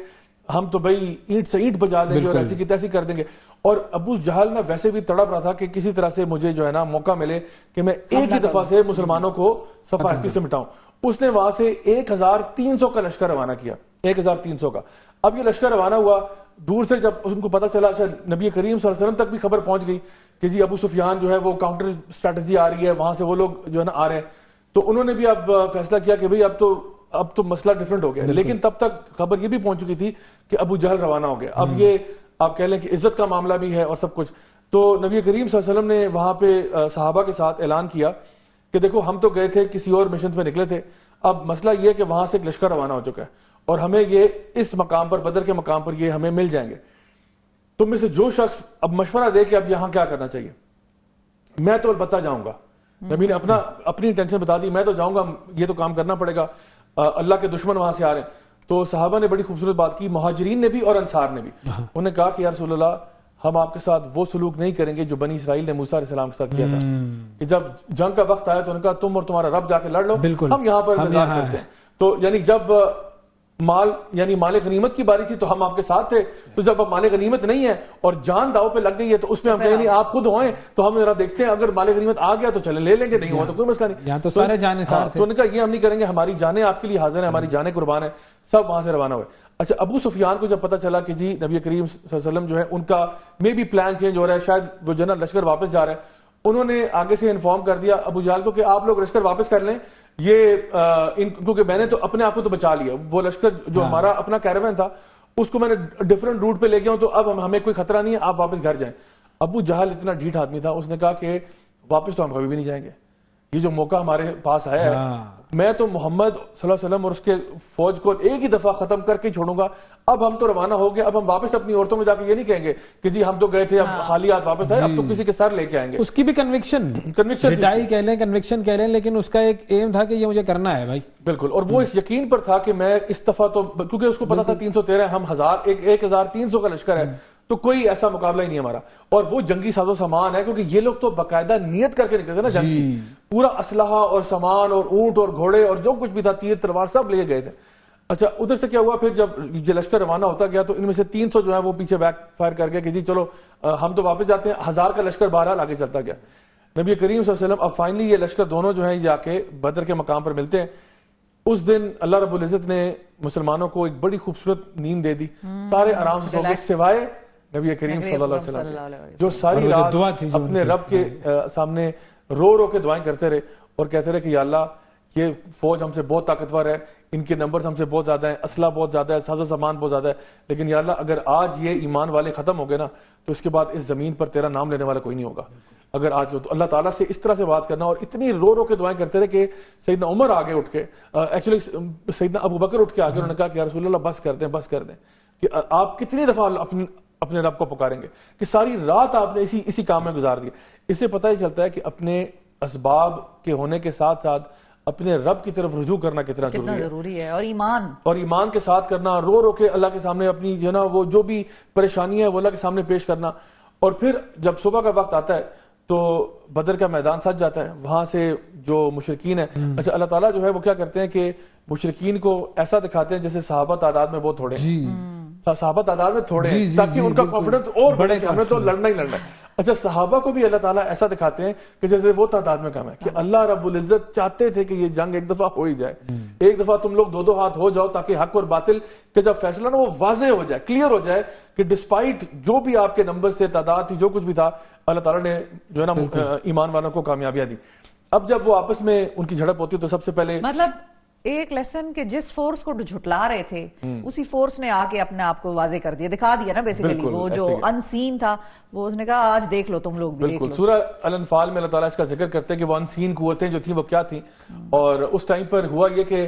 ہم تو بھئی اینٹ سے اینٹ بجا دیں گے اور ایسی کی تیسی کر دیں گے. اور ابو جہل نا ویسے بھی تڑپ رہا تھا کہ کسی طرح سے مجھے جو ہے نا موقع ملے کہ میں ایک ہی دفعہ سے مسلمانوں کو صفاقتی سے مٹاؤں. اس نے وہاں سے 1300 کا لشکر روانہ کیا, 1300 کا. اب یہ لشکر روانہ ہوا, دور سے جب ان کو پتا چلا, اچھا نبی کریم صلی اللہ علیہ وسلم تک بھی خبر پہنچ گئی کہ جی ابو سفیان جو ہے وہ کاؤنٹر اسٹریٹجی آ رہی ہے, وہاں سے وہ لوگ جو ہے نا آ رہے ہیں. تو انہوں نے بھی اب فیصلہ کیا کہ بھئی اب تو مسئلہ ڈیفرنٹ ہو گیا. لیکن تب تک خبر یہ بھی پہنچ چکی تھی کہ ابو جہل روانہ ہو گیا. اب یہ آپ کہہ لیں کہ عزت کا معاملہ بھی ہے اور سب کچھ. تو نبی کریم صلی اللہ علیہ وسلم نے وہاں پہ صحابہ کے ساتھ اعلان کیا کہ دیکھو ہم تو گئے تھے کسی اور مشن پہ نکلے تھے, اب مسئلہ یہ کہ وہاں سے ایک لشکر روانہ ہو چکا ہے اور ہمیں یہ اس مقام پر, بدر کے مقام پر یہ ہمیں مل جائیں گے. تم میں سے جو شخص اب مشورہ دے کہ اب یہاں کیا کرنا چاہیے. میں تو البتہ جاؤں گا, نبی نے اپنی انٹینشن بتا دی, میں تو جاؤں گا, یہ تو کام کرنا پڑے گا, اللہ کے دشمن وہاں سے آ رہے ہیں. تو صحابہ نے بڑی خوبصورت بات کی, مہاجرین نے بھی اور انصار نے بھی. انہوں نے کہا کہ یا رسول اللہ ہم آپ کے ساتھ وہ سلوک نہیں کریں گے جو بنی اسرائیل نے موسیٰ علیہ السلام کے ساتھ کیا تھا, کہ جب جنگ کا وقت آیا تو انہوں نے کہا تم اور تمہارا رب جا کے لڑ لو, ہم یہاں پر انتظار کرتے ہیں. تو یعنی جب مال غنیمت کی باری تھی تو ہم آپ کے ساتھ تھے, تو جب اب مال غنیمت نہیں ہے اور جان داؤ پہ لگ گئی ہے تو اس میں ہم کہیں نہیں آپ خود ہوئیں تو ہم ذرا دیکھتے ہیں, اگر مال غنیمت آ گیا تو چلیں لے لیں گے, نہیں ہوا تو کوئی مسئلہ نہیں. تو سارے جانے سار تھے. تو انہوں نے کہا یہ ہم نہیں کریں گے, ہماری جانیں آپ کے لیے حاضر ہیں, ہماری جانیں قربان ہیں. سب وہاں سے روانہ ہوئے. اچھا ابو سفیان کو جب پتا چلا کہ جی نبی کریم صلی اللہ علیہ وسلم جو ہے ان کا میں بھی پلان چینج ہو رہا ہے, شاید وہ جو ہے نا لشکر واپس جا رہا ہے, انہوں نے آگے سے انفارم کر دیا ابو جہل کو کہ آپ لوگ لشکر واپس کر لیں, یہ کیونکہ میں نے تو اپنے آپ کو تو بچا لیا, وہ لشکر جو ہمارا اپنا کیراوین تھا اس کو میں نے ڈیفرنٹ روٹ پہ لے گیا ہوں, تو اب ہمیں کوئی خطرہ نہیں ہے, آپ واپس گھر جائیں. ابو جہل اتنا ڈھیٹ آدمی تھا, اس نے کہا کہ واپس تو ہم کبھی بھی نہیں جائیں گے, یہ جو موقع ہمارے پاس آیا ہے, میں تو محمد صلی اللہ علیہ وسلم اور اس کے فوج کو ایک ہی دفعہ ختم کر کے چھوڑوں گا. اب ہم تو روانہ ہو گئے, اب ہم واپس اپنی عورتوں میں جا کے یہ نہیں کہیں گے کہ جی ہم تو گئے تھے اب خالی ہاتھ واپس آئے, اب تو کسی کے سر لے کے آئیں گے. اس کی بھی کنوکشن کہہ لیں, کنوکشن کہہ لیں, لیکن اس کا ایک ایم تھا کہ یہ مجھے کرنا ہے بھائی. بالکل, اور وہ اس یقین پر تھا کہ میں اس دفعہ تو, کیونکہ اس کو پتا تھا 313 ہم 1300 کا لشکر ہے, تو کوئی ایسا مقابلہ ہی نہیں ہمارا. اور وہ جنگی ساز و سامان ہے, کیونکہ یہ لوگ تو باقاعدہ نیت کر کے نکلے تھے نا جنگ کی, پورا اسلحہ اور سامان اور اونٹ اور گھوڑے اور جو کچھ بھی تھا, تیر تلوار سب لے گئے تھے. اچھا ادھر سے کیا ہوا, پھر جب یہ لشکر روانہ ہوتا گیا تو ان میں سے 300 جو ہے وہ پیچھے بیک فائر کر گیا کہ جی چلو ہم تو واپس جاتے ہیں. 1000 کا لشکر بہرحال آگے چلتا گیا. نبی کریم صلی اللہ علیہ وسلم اب فائنلی یہ لشکر دونوں جو ہیں جا کے بدر کے مقام پر ملتے ہیں. اس دن اللہ رب العزت نے مسلمانوں کو ایک بڑی خوبصورت نیند دے دی, سارے آرام سے سو گئے سوائے نبی کریم صلی اللہ علیہ وسلم, جو ساری رات اپنے رب کے سامنے رو رو کے دعائیں کرتے رہے اور کہتے رہے کہ یا اللہ یہ فوج ہم سے بہت طاقتور ہے, ان کے نمبرز ہم سے بہت زیادہ ہیں, اسلحہ بہت زیادہ ہے, ساز و سامان بہت زیادہ ہے, لیکن یا اللہ اگر آج یہ ایمان والے ختم ہو گئے نا تو اس کے بعد اس زمین پر تیرا نام لینے والا کوئی نہیں ہوگا. اگر آج تو اللہ تعالیٰ سے اس طرح سے بات کرنا, اور اتنی رو رو کے دعائیں کرتے رہے کہ سیدنا عمر آگے اٹھ کے, ایکچولی سیدنا ابو بکر اٹھ کے آگے, انہوں نے کہا کہ یا رسول اللہ بس کر دیں کہ آپ کتنی دفعہ اپنے رب کو پکاریں گے, کہ ساری رات آپ نے اسی کام میں گزار دی. اس سے پتہ ہی چلتا ہے کہ اپنے اسباب کے ہونے کے ساتھ ساتھ اپنے رب کی طرف رجوع کرنا کتنا ضروری ہے, اور ایمان کے ساتھ کرنا, رو رو کے اللہ کے سامنے اپنی جو ہے نا وہ جو بھی پریشانی ہے وہ اللہ کے سامنے پیش کرنا. اور پھر جب صبح کا وقت آتا ہے تو بدر کا میدان سج جاتا ہے, وہاں سے جو مشرکین ہیں, اچھا اللہ تعالیٰ جو ہے وہ کیا کرتے ہیں کہ مشرکین کو ایسا دکھاتے ہیں جیسے صحابہ تعداد میں بہت تھوڑے صحابہ تعداد میں تھوڑے ہیں, تاکہ ان کا کانفیڈنس اور بڑھے کہ ہمیں تو لڑنا ہی لڑنا ہے. اچھا صحابہ کو بھی اللہ تعالیٰ ایسا دکھاتے ہیں کہ جیسے وہ تعداد میں کم ہے, کہ اللہ رب العزت چاہتے تھے کہ یہ جنگ ایک دفعہ ہو ہی جائے, ایک دفعہ تم لوگ دو ہاتھ ہو جاؤ, تاکہ حق اور باطل کہ جب فیصلہ نا وہ واضح ہو جائے, کلیئر ہو جائے کہ ڈسپائٹ جو بھی آپ کے نمبرز تھے, تعداد تھی, جو کچھ بھی تھا, اللہ تعالیٰ نے جو ہے نا ایمان والوں کو کامیابیاں دی. اب جب وہ آپس میں ان کی جھڑپ ہوتی ہے تو سب سے پہلے مطلب ایک لیسن کہ جس فورس کو جھٹلا رہے تھے اسی فورس نے آ کے اپنے آپ کو واضح کر دیا, دکھا دیا نا بیسیکلی. وہ جو ان سین تھا وہ اس نے کہا آج دیکھ لو تم لوگ بھی. بالکل. سورہ الانفال میں اللہ تعالیٰ اس کا ذکر کرتے ہیں کہ وہ ان سین قوتیں جو تھیں وہ کیا تھیں, اور اس ٹائم پر ہوا یہ کہ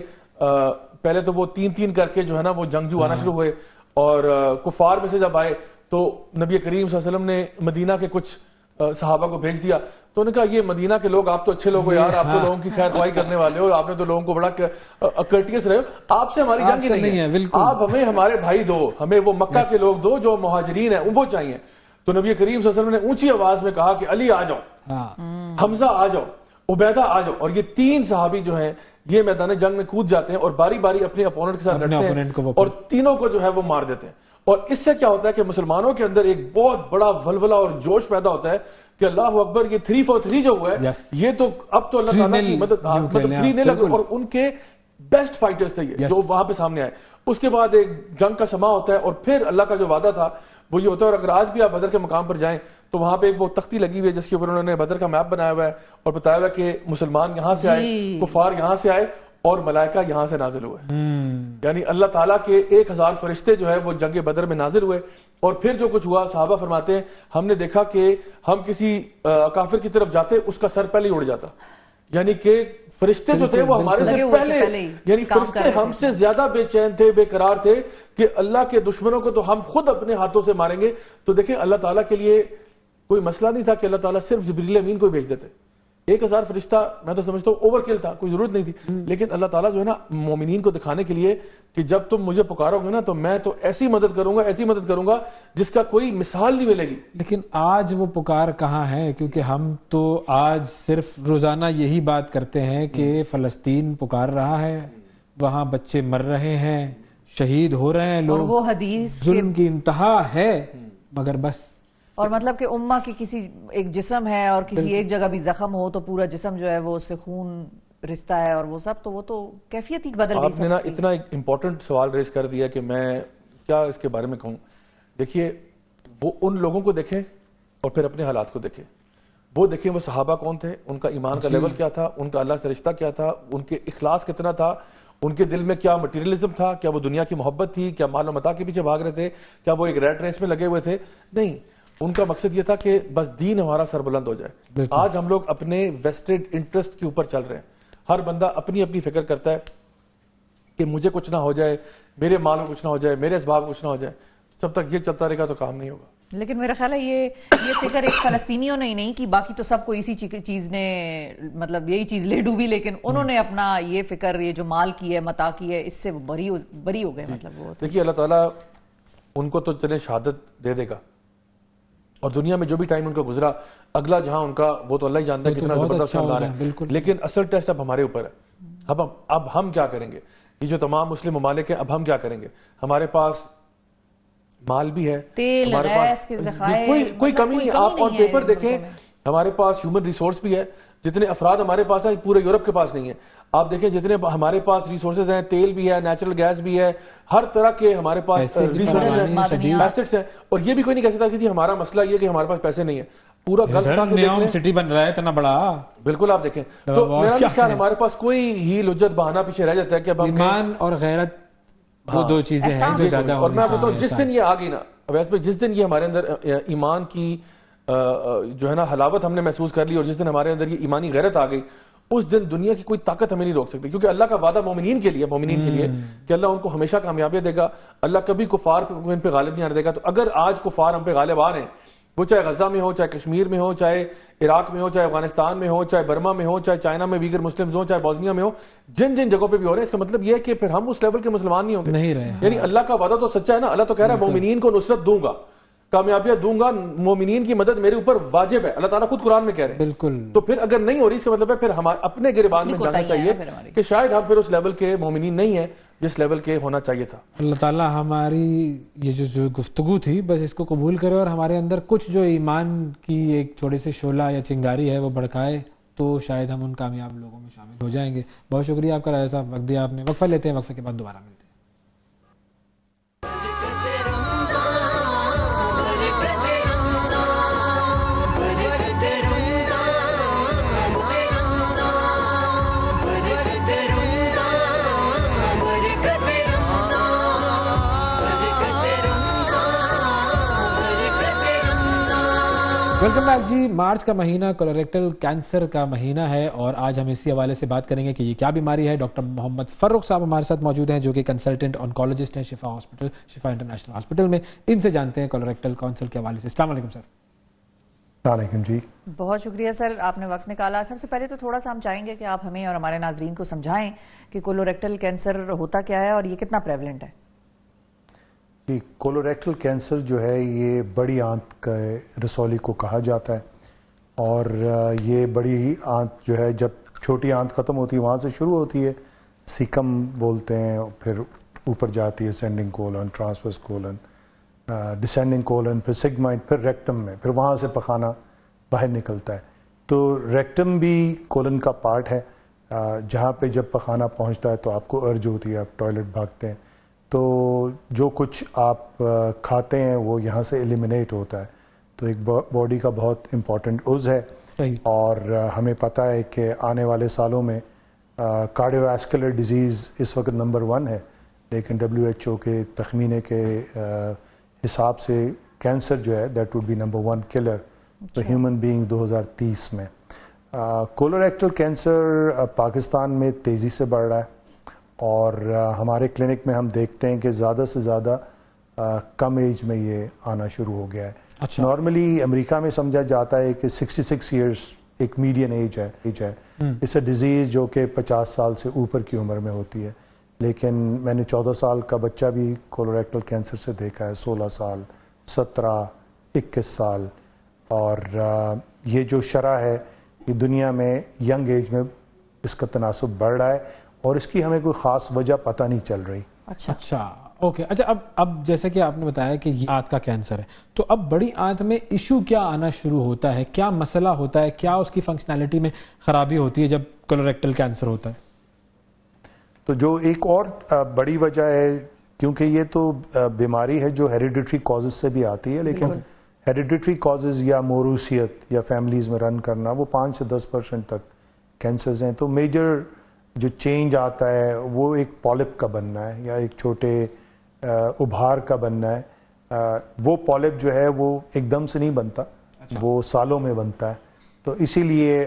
پہلے تو وہ 3 کر کے جو ہے نا وہ جنگجو آنا شروع ہوئے, اور کفار میں سے جب آئے تو نبی کریم صلی اللہ علیہ وسلم نے مدینہ کے کچھ صحابہ کو بھیج دیا. تو انہوں نے کہا یہ مدینہ کے لوگ آپ تو اچھے لوگ ہو یار, آپ تو لوگوں کی خیر خواہی کرنے والے ہو, آپ نے تو لوگوں کو بڑا کرٹیس رہے ہو, آپ سے ہماری جنگ ہی نہیں ہے, آپ ہمیں ہمارے بھائی دو, ہمیں وہ مکہ کے لوگ دو جو مہاجرین ہیں وہ چاہیے. تو نبی کریم صلی اللہ علیہ وسلم نے اونچی آواز میں کہا کہ علی آ جاؤ, حمزہ آ جاؤ, عبیدہ آ جاؤ, اور یہ 3 صحابی جو ہیں یہ میدان جنگ میں کود جاتے ہیں اور باری باری اپنے اپوننٹ کے ساتھ لڑتے ہیں اور تینوں کو جو ہے وہ مار دیتے ہیں. اور اس سے کیا ہوتا ہے کہ مسلمانوں کے اندر ایک بہت بڑا ولولہ اور جوش پیدا ہوتا ہے کہ اللہ اکبر, یہ 343 جو ہوا ہے یہ تو اب تو اللہ تعالیٰ کی مدد, مطلب 3 نہیں لگے, اور ان کے بیسٹ فائٹرز تھے یہ جو وہاں پہ سامنے آئے. اس کے بعد ایک جنگ کا سما ہوتا ہے, اور پھر اللہ کا جو وعدہ تھا وہ یہ ہوتا ہے. اور اگر آج بھی آپ بدر کے مقام پر جائیں تو وہاں پہ ایک وہ تختی لگی ہوئی ہے جس کے اوپر انہوں نے بدر کا میپ بنایا ہوا ہے اور بتایا ہوا ہے کہ مسلمان یہاں سے آئے, کفار یہاں سے آئے, اور ملائکہ یہاں سے نازل ہوئے. یعنی اللہ تعالیٰ کے 1000 فرشتے جو ہے وہ جنگ بدر میں نازل ہوئے. اور پھر جو کچھ ہوا صحابہ فرماتے ہیں ہم نے دیکھا کہ ہم کسی کافر کی طرف جاتے اس کا سر پہلے اڑ جاتا, یعنی کہ فرشتے جو تھے وہ ہمارے سے پہلے, یعنی فرشتے ہم سے زیادہ بے چین تھے, بے قرار تھے کہ اللہ کے دشمنوں کو تو ہم خود اپنے ہاتھوں سے ماریں گے. تو دیکھیں اللہ تعالیٰ کے لیے کوئی مسئلہ نہیں تھا کہ اللہ تعالیٰ صرف جبریل امین کو بھیج دیتے. 1000 فرشتہ میں تو سمجھتا ہوں اوور کل تھا, کوئی ضرورت نہیں تھی. لیکن اللہ تعالیٰ جو ہے نا مومنین کو دکھانے کے لیے کہ جب تم مجھے پکارو گے نا تو میں تو ایسی مدد کروں گا, ایسی مدد کروں گا جس کا کوئی مثال نہیں ملے گی. لیکن آج وہ پکار کہاں ہے, کیونکہ ہم تو آج صرف روزانہ یہی بات کرتے ہیں کہ فلسطین پکار رہا ہے, وہاں بچے مر رہے ہیں, شہید ہو رہے ہیں لوگ, اور وہ حدیث ظلم کی انتہا ہے, مگر بس. اور مطلب کہ امہ کی کسی ایک جسم ہے اور کسی ایک جگہ بھی زخم ہو تو پورا جسم جو ہے وہ اس سے خون رشتہ ہے, اور وہ سب تو وہ تو کیفیت ہی بدل گئی. آپ نے نا اتنا ایک امپورٹنٹ سوال ریز کر دیا کہ میں کیا اس کے بارے میں کہوں. دیکھیے وہ ان لوگوں کو دیکھیں اور پھر اپنے حالات کو دیکھیں. وہ دیکھیں وہ صحابہ کون تھے, ان کا ایمان کا لیول کیا تھا, ان کا اللہ سے رشتہ کیا تھا, ان کے اخلاص کتنا تھا, ان کے دل میں کیا مٹیریلزم تھا, کیا وہ دنیا کی محبت تھی, کیا مال و متاع کے پیچھے بھاگ رہے تھے, کیا وہ ایک ریٹ ریس میں لگے ہوئے تھے. نہیں, ان کا مقصد یہ تھا کہ بس دین ہمارا سربلند ہو جائے. آج ہم لوگ اپنے ویسٹڈ انٹرسٹ کے اوپر چل رہے ہیں. ہر بندہ اپنی اپنی فکر کرتا ہے کہ مجھے کچھ نہ ہو جائے, میرے مال میں کچھ نہ ہو جائے, میرے اسباب کچھ نہ ہو جائے. جب تک یہ چلتا رہے گا تو کام نہیں ہوگا. لیکن میرا خیال ہے یہ فکر ایک فلسطینیوں نے ہی نہیں کی, باقی تو سب کو اسی چیز نے مطلب یہی چیز لے ڈوبی, لیکن انہوں نے اپنا یہ فکر, یہ جو مال کی ہے, متاع کی ہے, اس سے بری ہو گئے. مطلب وہ دیکھیے اللہ تعالیٰ ان کو تو چلے شہادت دے دے گا, اور دنیا میں جو بھی ٹائم ان کا گزرا, اگلا جہاں ان کا وہ تو اللہ ہی جانتا ہے کتنا زبردست شاندار ہے. لیکن اصل ٹیسٹ اب ہمارے اوپر ہے. اب ہم کیا کریں گے؟ یہ جو تمام مسلم ممالک ہیں, اب ہم کیا کریں گے؟ ہمارے پاس مال بھی ہے, ہمارے پاس کوئی کمی نہیں. آپ آن پیپر دیکھیں ہمارے پاس ہیومن ریسورس بھی ہے, جتنے افراد ہمارے پاس ہیں پورے یورپ کے پاس نہیں ہے. آپ دیکھیں جتنے ہمارے پاس ریسورسز ہیں, تیل بھی ہے, نیچرل گیس بھی ہے, ہر طرح کے ہمارے پاس ریسورسز ہیں, ایسٹس ہیں. اور یہ بھی کوئی نہیں کہہ سکتا کہ جی ہمارا مسئلہ یہ کہ ہمارے پاس پیسے نہیں ہیں. پورا گلف سٹی بن رہا ہے اتنا بڑا. بالکل آپ دیکھیں تو میرا خیال ہمارے پاس کوئی ہی لجت بہانہ پیچھے رہ جاتا ہے کہ اب ایمان اور غیرت وہ دو چیزیں ہیں جو زیادہ. اور میں بتاؤں جس دن یہ آ گئی نا ویسے میں, جس دن یہ ہمارے اندر ایمان کی جو ہے نا حلاوت ہم نے محسوس کر لی, اور جس دن ہمارے اندر یہ ایمانی غیرت آ گئی, اس دن دنیا کی کوئی طاقت ہمیں نہیں روک سکتی. کیونکہ اللہ کا وعدہ مومنین کے لیے کہ اللہ ان کو ہمیشہ کامیابی دے گا, اللہ کبھی کفار ان پہ غالب نہیں آنے دے گا. تو اگر آج کفار ہم پہ غالب آ رہے ہیں, وہ چاہے غزہ میں ہو, چاہے کشمیر میں ہو, چاہے عراق میں ہو, چاہے افغانستان میں ہو, چاہے برما میں ہو, چاہے چائنا میں ویگر مسلمز ہو, چاہے بوسنیا میں ہو, جن جگہوں پہ بھی ہو رہے ہیں, اس کا مطلب یہ ہے کہ پھر ہم اس لیول کے مسلمان نہیں ہوں گے. یعنی اللہ کا وعدہ تو سچا ہے نا. اللہ تو کہہ رہا ہے مومنین کو نصرت دوں گا, کامیابیاں دوں گا, مومنین کی مدد میرے اوپر واجب ہے. اللہ تعالیٰ خود قرآن میں کہہ رہے ہیں. بالکل. تو پھر اگر نہیں ہو رہی, اس کا مطلب ہے پھر ہمارے اپنے گریبان میں جانا چاہیے کہ شاید ہم پھر اس لیول کے مومنین نہیں ہیں جس لیول کے ہونا چاہیے تھا. اللہ تعالیٰ ہماری یہ جو گفتگو تھی بس اس کو قبول کرے, اور ہمارے اندر کچھ جو ایمان کی ایک تھوڑی سی شعلہ یا چنگاری ہے وہ بڑھکائے, تو شاید ہم ان کامیاب لوگوں میں شامل ہو جائیں گے. بہت شکریہ آپ کا راجہ صاحب, وقت دیا آپ نے. وقفہ لیتے ہیں, وقفے کے بعد دوبارہ ملتے ہیں. ویلکم بیک جی. مارچ کا مہینہ کولوریکٹل کینسر کا مہینہ ہے اور آج ہم اسی حوالے سے بات کریں گے کہ یہ کیا بیماری ہے. ڈاکٹر محمد فروخ صاحب ہمارے ساتھ موجود ہیں جو کہ کنسلٹنٹ آنکولوجسٹ ہیں شفا ہاسپٹل, شفا انٹرنیشنل ہاسپٹل میں. ان سے جانتے ہیں کولوریکٹل کونسل کے حوالے سے. السلام علیکم سر. السلام علیکم جی. بہت شکریہ سر, آپ نے وقت نکالا. سب سے پہلے تو تھوڑا سا ہم چاہیں گے کہ آپ ہمیں اور ہمارے ناظرین کو سمجھائیں کہ کولوریکٹل کینسر ہوتا کیا ہے اور یہ کتنا پریویلنٹ ہے. جی, کولوریکٹل کینسر جو ہے یہ بڑی آنت کا رسولی کو کہا جاتا ہے اور یہ بڑی آنت جو ہے جب چھوٹی آنت ختم ہوتی ہے وہاں سے شروع ہوتی ہے, سیکم بولتے ہیں, پھر اوپر جاتی ہے ascending colon, transverse colon, descending colon, پھر سیگمائڈ, پھر ریکٹم میں, پھر وہاں سے پخانہ باہر نکلتا ہے. تو ریکٹم بھی کولن کا پارٹ ہے جہاں پہ جب پخانہ پہنچتا ہے تو آپ کو ارج ہوتی ہے, آپ ٹوائلٹ بھاگتے ہیں, تو جو کچھ آپ کھاتے ہیں وہ یہاں سے ایلیمنیٹ ہوتا ہے. تو ایک باڈی کا بہت امپورٹنٹ عضو ہے اور ہمیں پتہ ہے کہ آنے والے سالوں میں کارڈیو واسکولر ڈیزیز اس وقت نمبر 1 ہے, لیکن WHO کے تخمینے کے حساب سے کینسر جو ہے that would be number 1 killer تو ہیومن بینگ 2030 میں. کولوریکٹل کینسر پاکستان میں تیزی سے بڑھ رہا ہے اور ہمارے کلینک میں ہم دیکھتے ہیں کہ زیادہ سے زیادہ کم ایج میں یہ آنا شروع ہو گیا ہے. نارملی امریکہ میں سمجھا جاتا ہے کہ 66 ایئرس ایک میڈین ایج ہے. اس اے ڈیزیز جو کہ 50 سال سے اوپر کی عمر میں ہوتی ہے, لیکن میں نے 14 سال کا بچہ بھی کولوریکٹل کینسر سے دیکھا ہے, 16 سال, 17, 21 سال. اور یہ جو شرح ہے یہ دنیا میں ینگ ایج میں اس کا تناسب بڑھ رہا ہے اور اس کی ہمیں کوئی خاص وجہ پتہ نہیں چل رہی. اچھا اوکے. اچھا اب جیسے کہ آپ نے بتایا کہ یہ آنت کا کینسر ہے, تو اب بڑی آنت میں ایشو کیا آنا شروع ہوتا ہے, کیا مسئلہ ہوتا ہے, کیا اس کی فنکشنالٹی میں خرابی ہوتی ہے جب کولوریکٹل کینسر ہوتا ہے؟ تو جو ایک اور بڑی وجہ ہے, کیونکہ یہ تو بیماری ہے جو ہیریڈیٹری کازز سے بھی آتی ہے, لیکن ہیریڈیٹری کازز یا موروثیت یا فیملیز میں رن کرنا وہ 5 سے 10% تک کینسرز ہیں. تو میجر جو چینج آتا ہے وہ ایک پالپ کا بننا ہے یا ایک چھوٹے ابھار کا بننا ہے. وہ پالپ جو ہے وہ ایک دم سے نہیں بنتا, وہ سالوں میں بنتا ہے. تو اسی لیے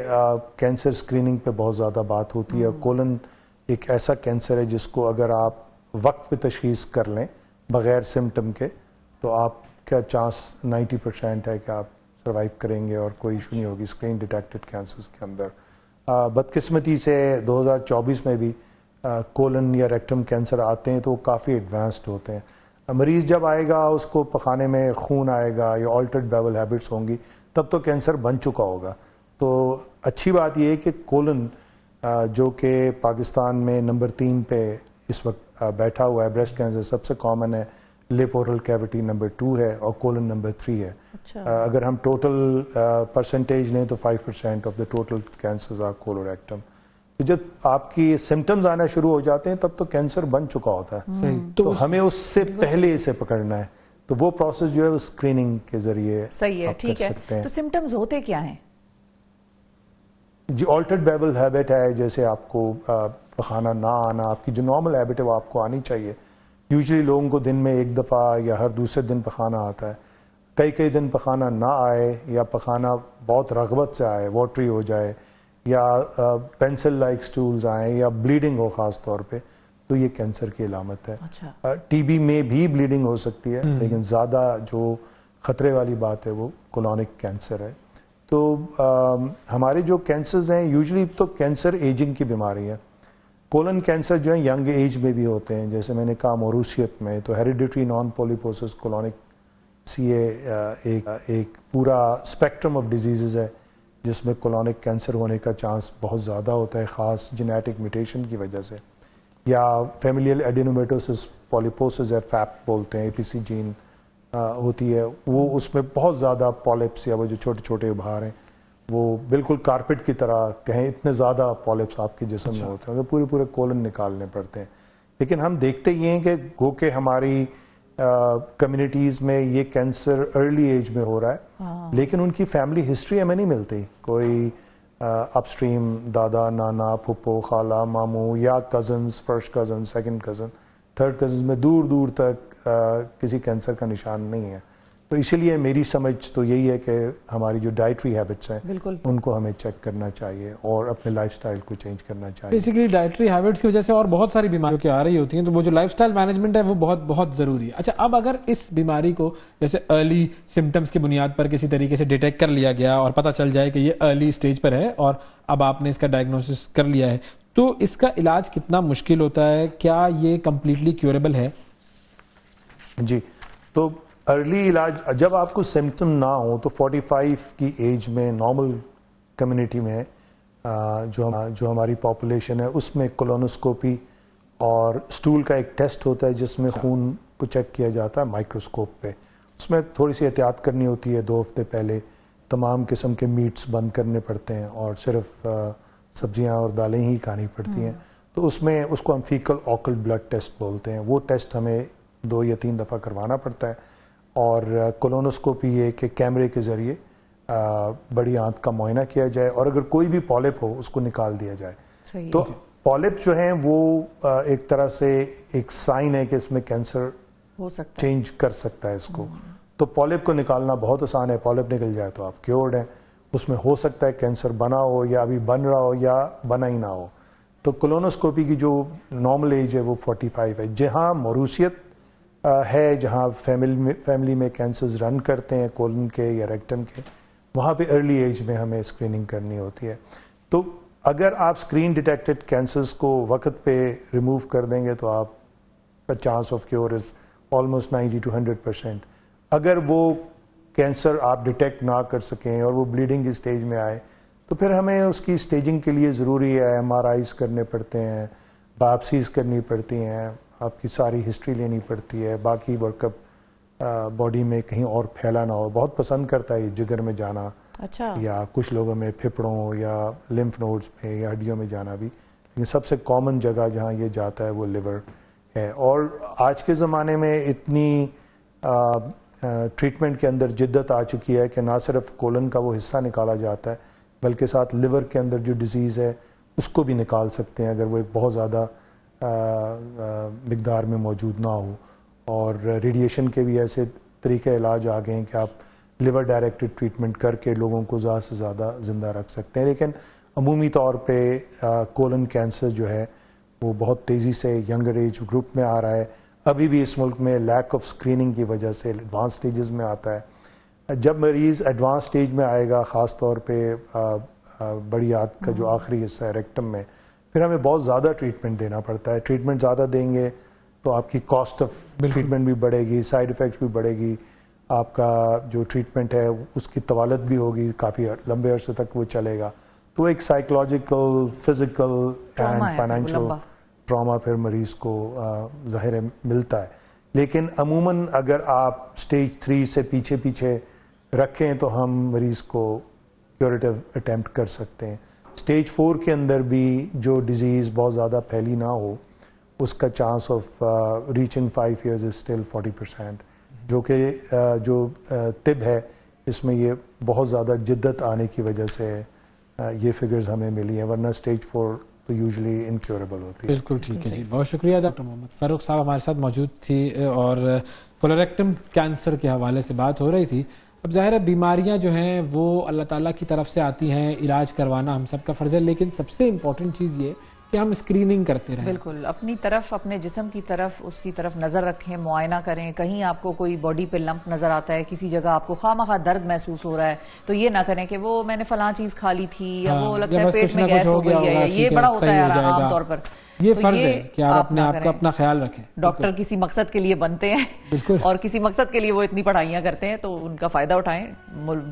کینسر اسکریننگ پہ بہت زیادہ بات ہوتی ہے. کولن ایک ایسا کینسر ہے جس کو اگر آپ وقت پہ تشخیص کر لیں بغیر سمٹم کے تو آپ کا چانس 90% ہے کہ آپ سروائیو کریں گے اور کوئی ایشو نہیں ہوگی اسکرین ڈیٹیکٹڈ کینسرز کے اندر. بدقسمتی سے 2024 میں بھی کولن یا ریکٹم کینسر آتے ہیں تو وہ کافی ایڈوانسڈ ہوتے ہیں. مریض جب آئے گا اس کو پخانے میں خون آئے گا یا آلٹرڈ بیول ہیبٹس ہوں گی تب تو کینسر بن چکا ہوگا. تو اچھی بات یہ ہے کہ کولن جو کہ پاکستان میں نمبر 3 پہ اس وقت بیٹھا ہوا ہے, بریسٹ کینسر سب سے کامن ہے, لپ اورل کیوٹی نمبر 2 ہے اور کولن نمبر 3 ہے. اگر ہم ٹوٹل پرسنٹیج لیں تو 5% of the total cancers are colorectum. جب آپ کی سمٹمز آنا شروع ہو جاتے ہیں تب تو کینسر بن چکا ہوتا ہے, تو ہمیں اس سے پہلے اسے پکڑنا ہے. تو وہ پروسیس جو ہے وہ اسکریننگ کے ذریعے آپ کر سکتے ہیں. تو سمٹمز ہوتے کیا ہیں؟ جی, آلٹرڈ بیول ہیبٹ ہے, جیسے آپ کو پخانہ نہ آنا, آپ کی جو نارمل ہیبٹ ہے وہ آپ کو آنی چاہیے. یوزلی لوگوں کو دن میں ایک دفعہ یا ہر دوسرے دن پخانہ آتا ہے. کئی دن پخانہ نہ آئے یا پخانہ بہت رغبت سے آئے, واٹری ہو جائے یا پینسل لائک سٹولز آئیں یا بلیڈنگ ہو خاص طور پہ, تو یہ کینسر کی علامت ہے. ٹی بی میں بھی بلیڈنگ ہو سکتی ہے, لیکن زیادہ جو خطرے والی بات ہے وہ کولونک کینسر ہے. تو ہمارے جو کینسرز ہیں یوزلی تو کینسر ایجنگ کی بیماری ہے. کولن کینسر جو ہیں ینگ ایج میں بھی ہوتے ہیں, جیسے میں نے کہا موروثیت میں. تو ہیریڈیٹری نان پولیپوسس کولونک ایک پورا اسپیکٹرم آف ڈیزیزز ہے جس میں کولونک کینسر ہونے کا چانس بہت زیادہ ہوتا ہے, خاص جینیٹک میوٹیشن کی وجہ سے. یا فیملیل ایڈینومیٹوسس پولیپوسس ہے, فیپ بولتے ہیں, APC جین ہوتی ہے, وہ اس میں بہت زیادہ پالپس یا وہ جو چھوٹے چھوٹے ابھار ہیں وہ بالکل کارپیٹ کی طرح کہیں اتنے زیادہ پالپس آپ کے جسم میں ہوتے ہیں, پورے کولن نکالنے پڑتے ہیں. لیکن ہم دیکھتے یہ ہیں کہ گو کہ ہماری کمیونٹیز میں یہ کینسر ارلی ایج میں ہو رہا ہے, لیکن ان کی فیملی ہسٹری ہمیں نہیں ملتی. کوئی اپ اسٹریم دادا, نانا, پھپھو, خالہ, ماموں یا cousins, first cousin, second cousin, third cousin میں دور تک کسی کینسر کا نشان نہیں ہے. تو اسی لیے میری سمجھ تو یہی ہے کہ ہماری جو ڈائٹری ہیبٹس ہیں ان کو ہمیں چیک کرنا چاہیے اور اپنے لائف سٹائل کو چینج کرنا چاہیے. بیسیکلی ڈائٹری ہیبٹس کی وجہ سے اور بہت ساری بیماریوں کی آ رہی ہوتی ہیں, تو وہ جو لائف سٹائل مینجمنٹ ہے وہ بہت بہت ضروری ہے. اچھا, اب اگر اس بیماری کو جیسے ارلی سمٹمس کی بنیاد پر کسی طریقے سے ڈیٹیکٹ کر لیا گیا اور پتہ چل جائے کہ یہ ارلی اسٹیج پر ہے اور اب آپ نے اس کا ڈائگنوسس کر لیا ہے, تو اس کا علاج کتنا مشکل ہوتا ہے؟ کیا یہ کمپلیٹلی کیوریبل ہے؟ جی, تو ارلی علاج جب آپ کو سمٹم نہ ہو تو 45 کی ایج میں نارمل کمیونٹی میں جو ہماری پاپولیشن ہے اس میں کولونوسکوپی اور اسٹول کا ایک ٹیسٹ ہوتا ہے جس میں خون کو چیک کیا جاتا ہے مائکروسکوپ پہ. اس میں تھوڑی سی احتیاط کرنی ہوتی ہے, 2 ہفتے پہلے تمام قسم کے میٹس بند کرنے پڑتے ہیں اور صرف سبزیاں اور دالیں ہی کھانی پڑتی ہیں. تو اس میں اس کو ہم فیکل آکلٹ بلڈ ٹیسٹ بولتے ہیں. وہ ٹیسٹ ہمیں 2 یا 3 دفعہ کروانا پڑتا ہے. اور کولونوسکوپی یہ کہ کیمرے کے ذریعے بڑی آنت کا معائنہ کیا جائے اور اگر کوئی بھی پالپ ہو اس کو نکال دیا جائے. تو پالپ جو ہیں وہ ایک طرح سے ایک سائن ہے کہ اس میں کینسر ہو سکتا ہے, چینج کر سکتا ہے اس کو. تو پالپ کو نکالنا بہت آسان ہے. پالپ نکل جائے تو آپ کیورڈ ہیں. اس میں ہو سکتا ہے کینسر بنا ہو یا ابھی بن رہا ہو یا بنا ہی نہ ہو. تو کولونوسکوپی کی جو نارمل ایج ہے وہ 45 ہے. جہاں موروثیت ہے, جہاں فیملی میں کینسرز رن کرتے ہیں کولن کے یا ریکٹم کے, وہاں پہ ارلی ایج میں ہمیں اسکریننگ کرنی ہوتی ہے. تو اگر آپ اسکرین ڈیٹیکٹڈ کینسرز کو وقت پہ ریموو کر دیں گے تو آپ کا chance of cure is almost 90 to 100%. اگر وہ کینسر آپ ڈیٹیکٹ نہ کر سکیں اور وہ بلیڈنگ کی اسٹیج میں آئے تو پھر ہمیں اس کی اسٹیجنگ کے لیے ضروری ہے MRIs کرنے پڑتے ہیں, بایوپسیز کرنی پڑتی ہیں, آپ کی ساری ہسٹری لینی پڑتی ہے, باقی ورک اپ باڈی میں کہیں اور پھیلا نہ ہو. بہت پسند کرتا ہے جگر میں جانا, اچھا, یا کچھ لوگوں میں پھپھڑوں یا لمف نوڈز میں یا ہڈیوں میں جانا بھی, لیکن سب سے کامن جگہ جہاں یہ جاتا ہے وہ لیور ہے. اور آج کے زمانے میں اتنی ٹریٹمنٹ کے اندر جدت آ چکی ہے کہ نہ صرف کولن کا وہ حصہ نکالا جاتا ہے بلکہ ساتھ لیور کے اندر جو ڈیزیز ہے اس کو بھی نکال سکتے ہیں اگر وہ ایک بہت زیادہ مقدار میں موجود نہ ہو. اور ریڈیشن کے بھی ایسے طریقے علاج آ گئے ہیں کہ آپ لیور ڈائریکٹڈ ٹریٹمنٹ کر کے لوگوں کو زیادہ سے زیادہ زندہ رکھ سکتے ہیں. لیکن عمومی طور پہ کولن کینسر جو ہے وہ بہت تیزی سے ینگر ایج گروپ میں آ رہا ہے. ابھی بھی اس ملک میں لیک آف اسکریننگ کی وجہ سے ایڈوانس سٹیجز میں آتا ہے. جب مریض ایڈوانس سٹیج میں آئے گا, خاص طور پہ بڑی آنت کا جو آخری حصہ ہے ریکٹم میں, پھر ہمیں بہت زیادہ ٹریٹمنٹ دینا پڑتا ہے. ٹریٹمنٹ زیادہ دیں گے تو آپ کی کاسٹ آف ٹریٹمنٹ بھی بڑھے گی, سائیڈ ایفیکٹس بھی بڑھے گی, آپ کا جو ٹریٹمنٹ ہے اس کی طوالت بھی ہوگی, کافی لمبے عرصے تک وہ چلے گا. تو ایک psychological, physical and financial trauma پھر مریض کو ظاہر ہے ملتا ہے. لیکن عموماً اگر آپ سٹیج 3 سے پیچھے رکھیں تو ہم مریض کو کیوریٹیو اٹیمپٹ کر سکتے ہیں. سٹیج 4 کے اندر بھی جو ڈیزیز بہت زیادہ پھیلی نہ ہو اس کا chance of reaching 5 years is still 40%, جو کہ جو طب ہے اس میں یہ بہت زیادہ جدت آنے کی وجہ سے یہ فگرز ہمیں ملی ہیں, ورنہ سٹیج 4 تو یوزلی انکیوریبل ہوتی ہے. بالکل ٹھیک ہے جی, بہت شکریہ ڈاکٹر محمد فاروق صاحب ہمارے ساتھ موجود تھی اور کولوریکٹم کینسر کے حوالے سے بات ہو رہی تھی. اب ظاہر ہے بیماریاں جو ہیں وہ اللہ تعالیٰ کی طرف سے آتی ہیں, علاج کروانا ہم سب کا فرض ہے, لیکن سب سے امپورٹنٹ چیز یہ کہ ہم اسکریننگ کرتے رہیں. بالکل اپنی طرف, اپنے جسم کی طرف, اس کی طرف نظر رکھیں, معائنہ کریں. کہیں آپ کو کوئی باڈی پہ لمپ نظر آتا ہے, کسی جگہ آپ کو خواہ درد محسوس ہو رہا ہے, تو یہ نہ کریں کہ وہ میں نے فلاں چیز کھا لی تھی یا وہ لگتا ہے پیٹ میں گیس ہو گئی ہے, یہ بڑا ہوتا ہے عام طور پر. یہ فرض ہے کہ آپ اپنے آپ کا اپنا خیال رکھیں. ڈاکٹر کسی مقصد کے لیے بنتے ہیں اور کسی مقصد کے لیے وہ اتنی پڑھائیاں کرتے ہیں, تو ان کا فائدہ اٹھائیں.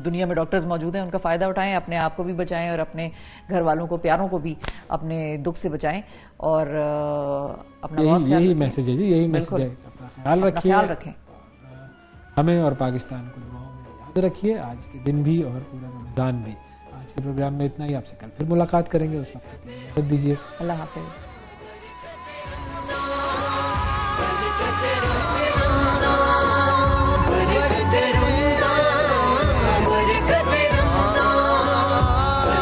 دنیا میں ڈاکٹرز موجود ہیں, ان کا فائدہ اٹھائیں, اپنے آپ کو بھی بچائیں اور اپنے گھر والوں کو, پیاروں کو بھی اپنے دکھ سے بچائیں. اور اپنا یہی میسج ہے جی, یہی میسج ہے, اپنا خیال رکھیں. ہمیں اور پاکستان کو دعاؤں میں یاد رکھیے, آج کے دن بھی اور پورا رمضان بھی. آج کے پروگرام میں اتنا ہی, آپ سے کل پھر ملاقات کریں گے, اس وقت اجازت دیجیے. اللہ حافظ.